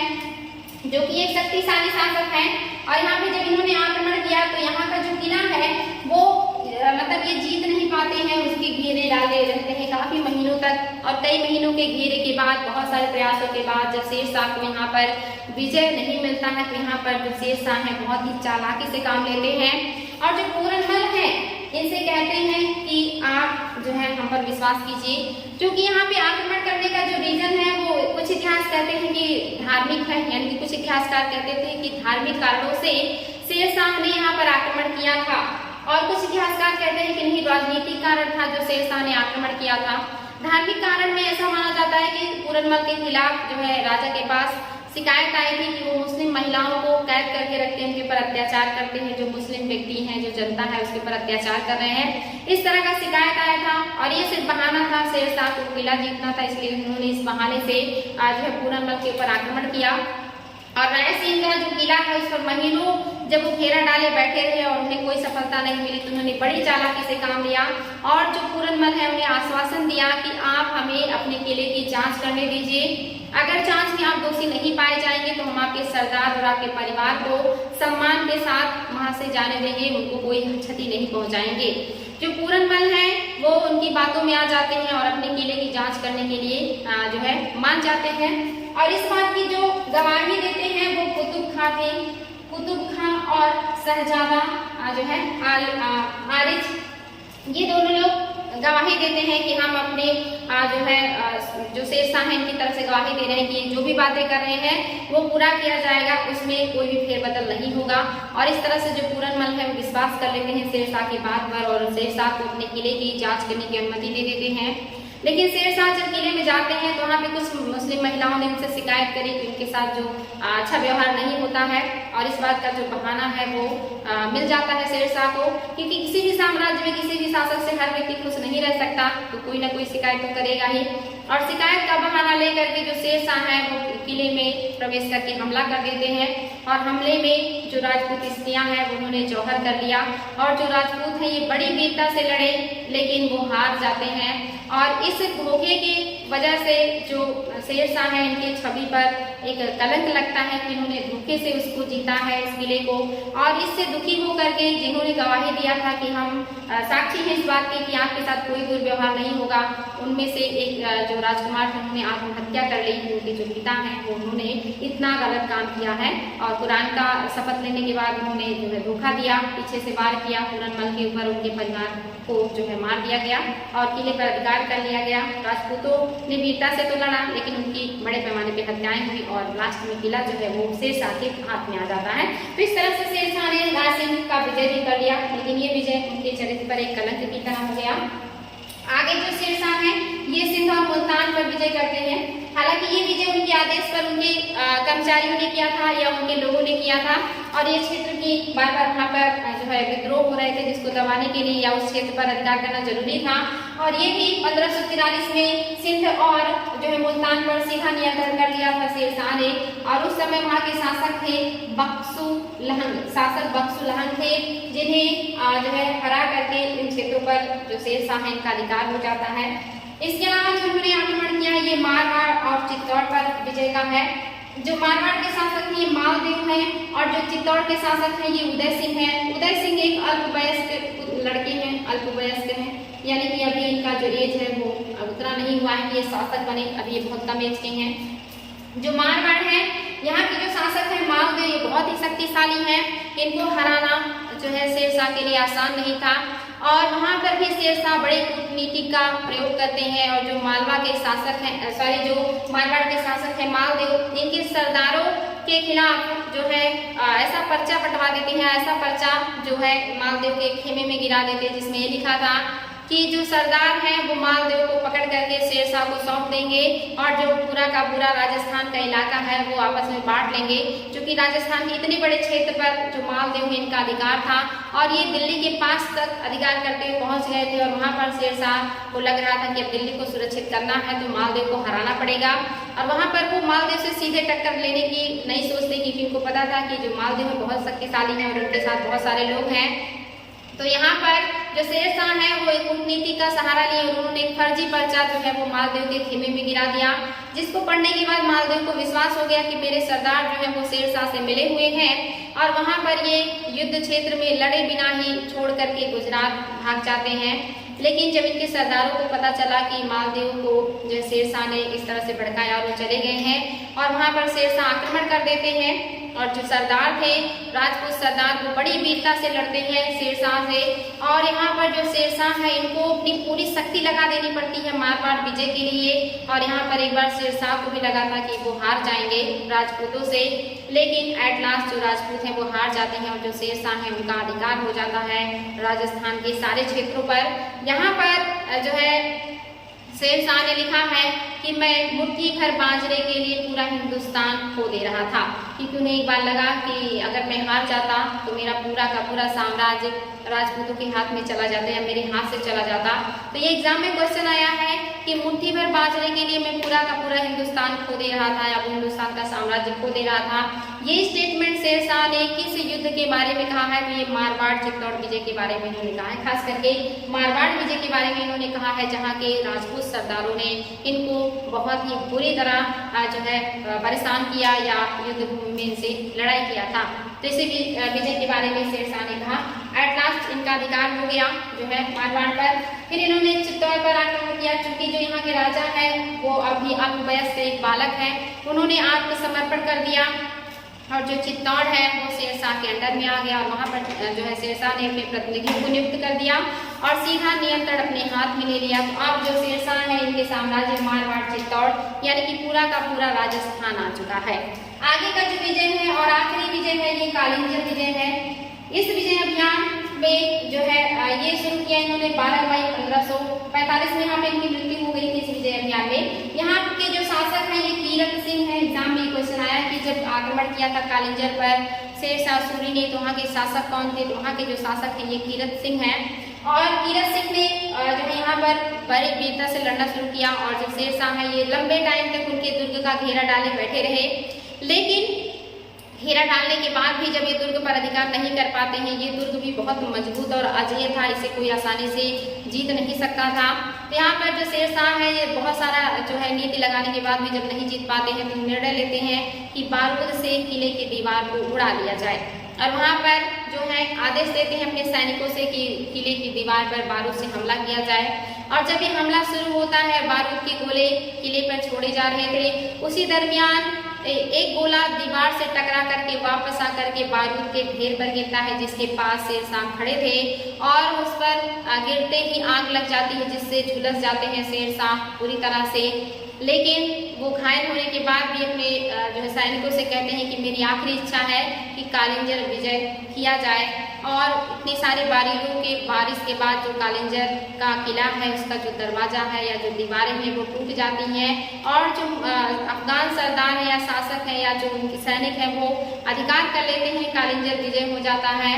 जो कि एक शक्तिशाली शासक है और यहाँ पे जब इन्होंने आक्रमण किया तो यहाँ का जो किला है वो मतलब ये जीत नहीं पाते हैं, उसके घेरे डाले रहते हैं काफी महीनों तक और कई महीनों के घेरे के बाद, बहुत सारे प्रयासों के बाद जब शेर शाह को यहाँ पर विजय नहीं मिलता है तो यहाँ पर जो शेर शाह है बहुत ही चालाकी से काम लेते हैं और जो पूरनमल है इनसे कहते हैं कि आप जो है हम पर विश्वास कीजिए, क्योंकि यहाँ पे आक्रमण करने का जो रीजन है वो कुछ इतिहास कहते हैं कि धार्मिक है, यानी कि कुछ इतिहासकार कहते थे कि धार्मिक कारणों से शेर शाह ने यहाँ पर आक्रमण किया था और कुछ इतिहासकार कहते हैं कि नहीं, राजनीतिक कारण था जो शेर शाह ने आक्रमण किया था। धार्मिक कारण में ऐसा माना जाता है कि पूरनमल के खिलाफ जो है राजा के पास शिकायत आई थी कि वो मुस्लिम महिलाओं को कैद करके रखते हैं, उनके ऊपर अत्याचार करते हैं, जो मुस्लिम व्यक्ति हैं, जो जनता है उसके ऊपर अत्याचार कर रहे हैं, इस तरह का शिकायत आया था और ये सिर्फ बहाना था, शेर शाह को किला जीतना था, इसलिए उन्होंने इस बहाने से जो है पूरनमल के ऊपर आक्रमण किया। और रायसीन का जो किला है उस पर महीनों जब वो घेरा डाले बैठे रहे और उन्हें कोई सफलता नहीं मिली तो उन्होंने बड़ी चालाकी से काम लिया और जो पूरनमल है उन्हें आश्वासन दिया कि आप हमें अपने किले की जांच करने दीजिए, अगर जांच में आप दोषी नहीं पाए जाएंगे तो हम आपके सरदार और आपके परिवार को सम्मान के साथ वहां से जाने देंगे, उनको कोई क्षति नहीं पहुंचाएंगे। जो पूरनमल है वो उनकी बातों में आ जाते हैं और अपने किले की जांच करने के लिए जो है मान जाते हैं और इस बात की जो गवाही देते हैं वो कुतुब खां थे। कुतुब खां और शहजादा जो है आरिज, ये दोनों लोग गवाही देते हैं कि हम अपने जो है जो शेर शाह है इनकी तरफ से गवाही दे रहे हैं कि जो भी बातें कर रहे हैं वो पूरा किया जाएगा, उसमें कोई भी फेरबदल नहीं होगा। और इस तरह से जो पूरनमल है वो विश्वास कर लेते हैं शेर शाह की बात पर और शेर शाह को अपने किले की जांच करने की अनुमति दे देते हैं। लेकिन शेरशाह जब किले में जाते हैं तो वहाँ पे कुछ मुस्लिम महिलाओं ने उनसे शिकायत करी कि उनके साथ जो अच्छा व्यवहार नहीं होता है, और इस बात का जो बहाना है वो मिल जाता है शेरशाह को, क्योंकि किसी भी साम्राज्य में किसी भी शासक से हर व्यक्ति खुश नहीं रह सकता, तो कोई ना कोई शिकायत तो करेगा ही। और शिकायत का बहाना लेकर के जो शेरशाह है वो किले में प्रवेश करके हमला कर देते हैं, और हमले में जो राजपूत स्त्रियां हैं उन्होंने जौहर कर लिया, और जो राजपूत हैं ये बड़ी वीरता से लड़े लेकिन वो हार जाते हैं। और इस धोखे की वजह से जो शेरशाह है इनकी छवि पर एक कलंक लगता है कि इन्होंने धोखे से उसको जीता है इस किले को, और इससे दुखी होकर के जिन्होंने गवाही दिया था कि हम साक्षी हैं इस बात के कि आपके साथ कोई दुर्व्यवहार नहीं होगा, उनमें से एक जो राजकुमार थे उन्होंने आत्महत्या कर ली। उनके जो पिता हैं वो उन्होंने इतना गलत काम किया है, और कुरान का शपथ लेने के बाद उन्होंने जो है धोखा दिया, पीछे से वार किया, पूरनमल के ऊपर उनके परिवार को जो है मार दिया गया और किले पर अधिकार कर लिया गया। राजपूतों ने वीरता से तो लड़ा लेकिन उनकी बड़े पैमाने पे हत्याएं हुई, और लास्ट में किला जो है वो शेरशाह के हाथ में आ जाता है। तो इस तरह से शेरशाह ने रायसेन का विजय भी कर लिया, लेकिन ये विजय उनके चरित्र पर एक कलंक की तरह हो गया। आगे जो शेरशाह है ये सिंध और मुल्तान पर विजय करते हैं। हालांकि ये विजय उनके आदेश पर उनके कर्मचारियों ने किया था या उनके लोगों ने किया था, और ये क्षेत्र की बार बार वहाँ पर जो है विद्रोह हो रहे थे जिसको दबाने के लिए या उस क्षेत्र पर अधिकार करना जरूरी था। और ये भी 1543 में सिंध और जो है मुल्तान पर सीधा नियंत्रण कर लिया था शेरशाह ने, और उस समय वहाँ के शासक थे बख्शु लहंग थे, जिन्हें जो है हरा करके इन क्षेत्रों पर जो शेरशाह है इनका अधिकार हो जाता है। इसके अलावा जो उन्होंने आक्रमण किया ये मारवाड़ और चित्तौड़ पर विजय का है। जो मारवाड़ के शासक थे ये मालदेव हैं, और जो चित्तौड़ के शासक हैं ये उदय सिंह हैं। उदय सिंह एक अल्पवयस्क लड़के हैं, अल्पवयस्क हैं, यानी कि अभी इनका जो एज है वो उतना नहीं हुआ है कि ये शासक बने, अभी ये बहुत कम एज के हैं। जो मारवाड़ है यहाँ के जो शासक है मालदेव, ये बहुत ही शक्तिशाली हैं, इनको हराना जो है शेरशाह के लिए आसान नहीं था, और वहाँ पर भी शेरशाह बड़े कूटनीति का प्रयोग करते हैं। और जो मालवा के शासक हैं जो मारवाड़ के शासक हैं मालदेव, इनके सरदारों के खिलाफ जो है ऐसा पर्चा बंटवा देते हैं, ऐसा पर्चा जो है मालदेव के खेमे में गिरा देते हैं जिसमें ये लिखा था कि जो सरदार हैं वो मालदेव को पकड़ करके शेरशाह को सौंप देंगे, और जो पूरा का पूरा राजस्थान का इलाका है वो आपस में बांट लेंगे। क्योंकि राजस्थान के इतने बड़े क्षेत्र पर जो मालदेव है इनका अधिकार था, और ये दिल्ली के पास तक अधिकार करते हुए पहुंच गए थे, और वहां पर शेरशाह को लग रहा था कि अब दिल्ली को सुरक्षित करना है तो मालदेव को हराना पड़ेगा। और वहां पर वो मालदेव से सीधे टक्कर लेने की नहीं सोचते, क्योंकि उनको पता था कि जो मालदेव है बहुत शक्तिशाली है और उनके साथ बहुत सारे लोग हैं। तो यहाँ पर जो शेरशाह है वो एक कूटनीति का सहारा लिए, और उन्होंने एक फर्जी पर्चा जो है वो मालदेव के खेमे में गिरा दिया, जिसको पढ़ने के बाद मालदेव को विश्वास हो गया कि मेरे सरदार जो है वो शेरशाह से मिले हुए हैं, और वहाँ पर ये युद्ध क्षेत्र में लड़े बिना ही छोड़ करके गुजरात भाग जाते हैं। लेकिन जब इनके सरदारों को पता चला कि मालदेव को जो शेरशाह ने इस तरह से भड़काया और वो चले गए हैं, और वहाँ पर शेरशाह आक्रमण कर देते हैं, और जो सरदार थे राजपूत सरदार वो बड़ी वीरता से लड़ते हैं शेरशाह से, और यहाँ पर जो शेरशाह है इनको अपनी पूरी शक्ति लगा देनी पड़ती है मारवाड़ विजय के लिए। और यहाँ पर एक बार शेरशाह को भी लगा था कि वो हार जाएंगे राजपूतों से, लेकिन एट लास्ट जो राजपूत हैं वो हार जाते हैं, और जो शेरशाह है उनका अधिकार हो जाता है राजस्थान के सारे क्षेत्रों पर। यहाँ पर जो है शेरशाह ने लिखा है कि मैं मुट्ठी भर बाजरे के लिए पूरा हिंदुस्तान खो दे रहा था, क्योंकि उन्हें एक बार लगा कि अगर मैं हार जाता तो मेरा पूरा का पूरा साम्राज्य राजपूतों के हाथ में चला जाता या मेरे हाथ से चला जाता। तो ये एग्जाम में क्वेश्चन आया है कि मुट्ठी भर बाजरे के लिए मैं पूरा का पूरा हिंदुस्तान खो दे रहा था, या हिंदुस्तान का साम्राज्य खो दे रहा था। ये स्टेटमेंट शेरशाह ने किस युद्ध के बारे में कहा है? तो ये मारवाड़ चित्तौड़ विजय के बारे में इन्होंने कहा है, खास करके मारवाड़ विजय के बारे में इन्होंने कहा है, जहाँ के राजपूत सरदारों ने इनको बहुत ही बुरी तरह जो है परेशान किया या युद्ध भूमि में इनसे लड़ाई किया था। तो इसी विजय के बारे में शेरशाह ने कहा। एट लास्ट इनका अधिकार हो गया जो है मारवाड़ पर। फिर इन्होंने चित्तौड़ पर आक्रमण किया, चूंकि जो यहाँ के राजा है वो अभी अल्पवयस्क एक बालक है, उन्होंने आत्मसमर्पण कर दिया, और जो चित्तौड़ है वो शेरशाह के अंडर में आ गया, और वहाँ पर जो है शेरशाह ने अपने प्रतिनिधियों को नियुक्त कर दिया और सीधा नियंत्रण अपने हाथ में ले लिया। तो अब जो शेरशाह है इनके साम्राज्य मारवाड़ चित्तौड़ यानी कि पूरा का पूरा राजस्थान आ चुका है। आगे का जो विजय है और आखिरी विजय है ये कालिंजर विजय है। इस विजय अभियान में जो है ये शुरू किया इन्होंने 12 मई 1545 में। यहाँ पे इनकी मृत्यु हो गई थी इस विजय अभियान में। यहाँ के जो शासक हैं ये कीरत सिंह है। एग्जाम में क्वेश्चन आया कि जब आक्रमण किया था कालिंजर पर शेरशाह सूरी ने तो वहाँ के शासक कौन थे, तो वहाँ के जो शासक हैं ये कीरत सिंह हैं। और कीरत सिंह ने जो है यहाँ पर बड़ी वीरता से लड़ना शुरू किया और जो शेरशाह है ये लंबे टाइम तक उनके दुर्ग का घेरा डाले बैठे रहे, लेकिन घेरा डालने के बाद भी जब ये दुर्ग पर अधिकार नहीं कर पाते हैं, ये दुर्ग भी बहुत मजबूत और अजेय था, इसे कोई आसानी से जीत नहीं सकता था। तो यहाँ पर जो शेरशाह है ये बहुत सारा जो है नीति लगाने के बाद भी जब नहीं जीत पाते हैं तो निर्णय लेते हैं कि बारूद से किले की दीवार को उड़ा दिया जाए और वहाँ पर जो है आदेश देते हैं अपने सैनिकों से कि किले की दीवार पर बारूद से हमला किया जाए। और जब ये हमला शुरू होता है, बारूद के गोले किले पर छोड़े जा रहे थे, उसी दरमियान एक गोला दीवार से टकरा करके वापस आकर के बारूद के ढेर पर गिरता है जिसके पास शेरशाह खड़े थे और उस पर गिरते ही आग लग जाती है जिससे झुलस जाते हैं शेरशाह पूरी तरह से। लेकिन वो घायल होने के बाद भी अपने जो है सैनिकों से कहते हैं कि मेरी आखिरी इच्छा है कि कालिंजर विजय किया जाए। और इतनी सारी बारियों के बारिश के बाद जो कालिंजर का किला है उसका जो दरवाजा है या जो दीवारें हैं वो टूट जाती हैं और जो अफगान सरदार है या शासक है या जो उनके सैनिक हैं वो अधिकार कर लेते हैं, कालिंजर विजय हो जाता है।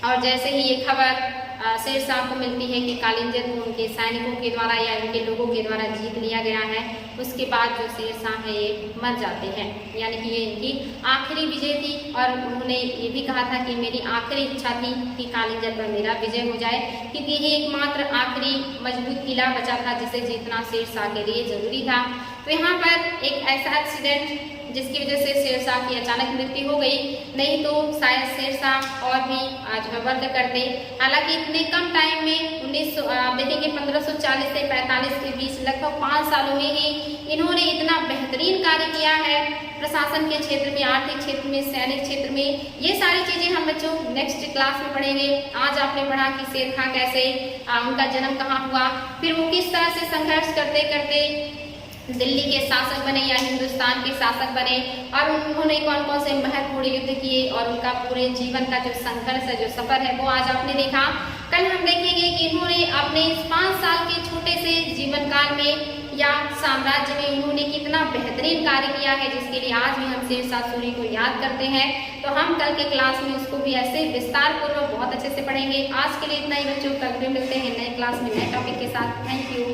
और जैसे ही ये खबर शेरशाह को मिलती है कि कालिंजर को उनके सैनिकों के द्वारा या उनके लोगों के द्वारा जीत लिया गया है, उसके बाद जो शेरशाह है ये मर जाते हैं, यानी कि ये इनकी आखिरी विजय थी। और उन्होंने ये भी कहा था कि मेरी आखिरी इच्छा थी कि कालिंजर पर मेरा विजय हो जाए, क्योंकि ये एकमात्र आखिरी मजबूत किला बचा था जिसे जीतना शेरशाह के लिए जरूरी था। तो यहाँ पर एक ऐसा एक्सीडेंट जिसकी वजह से शेरशाह की अचानक मृत्यु हो गई, नहीं तो शायद शेरशाह और भी जो है वध करते। हालांकि इतने कम टाइम में 1540 से 45 के बीच लगभग 5 सालों में ही इन्होंने इतना बेहतरीन कार्य किया है प्रशासन के क्षेत्र में, आर्थिक क्षेत्र में, सैनिक क्षेत्र में। ये सारी चीजें हम बच्चों नेक्स्ट क्लास में पढ़ेंगे। आज आपने पढ़ा कि शेर खां कैसे उनका जन्म कहाँ हुआ, फिर वो किस तरह से संघर्ष करते करते दिल्ली के शासक बने या हिंदुस्तान के शासक बने और उन्होंने कौन कौन से महत्वपूर्ण युद्ध किए और उनका पूरे जीवन का जो संघर्ष है, जो सफर है, वो आज आपने देखा। कल हम देखेंगे कि इन्होंने अपने इस 5 साल के छोटे से जीवन काल में या साम्राज्य में उन्होंने कितना बेहतरीन कार्य किया है, जिसके लिए आज भी हम शेरशाह सूरी को याद करते हैं। तो हम कल के क्लास में उसको भी ऐसे विस्तार पूर्वक बहुत अच्छे से पढ़ेंगे। आज के लिए इतना ही बच्चों, कल भी मिलते हैं नए क्लास में नए टॉपिक के साथ। Thank you.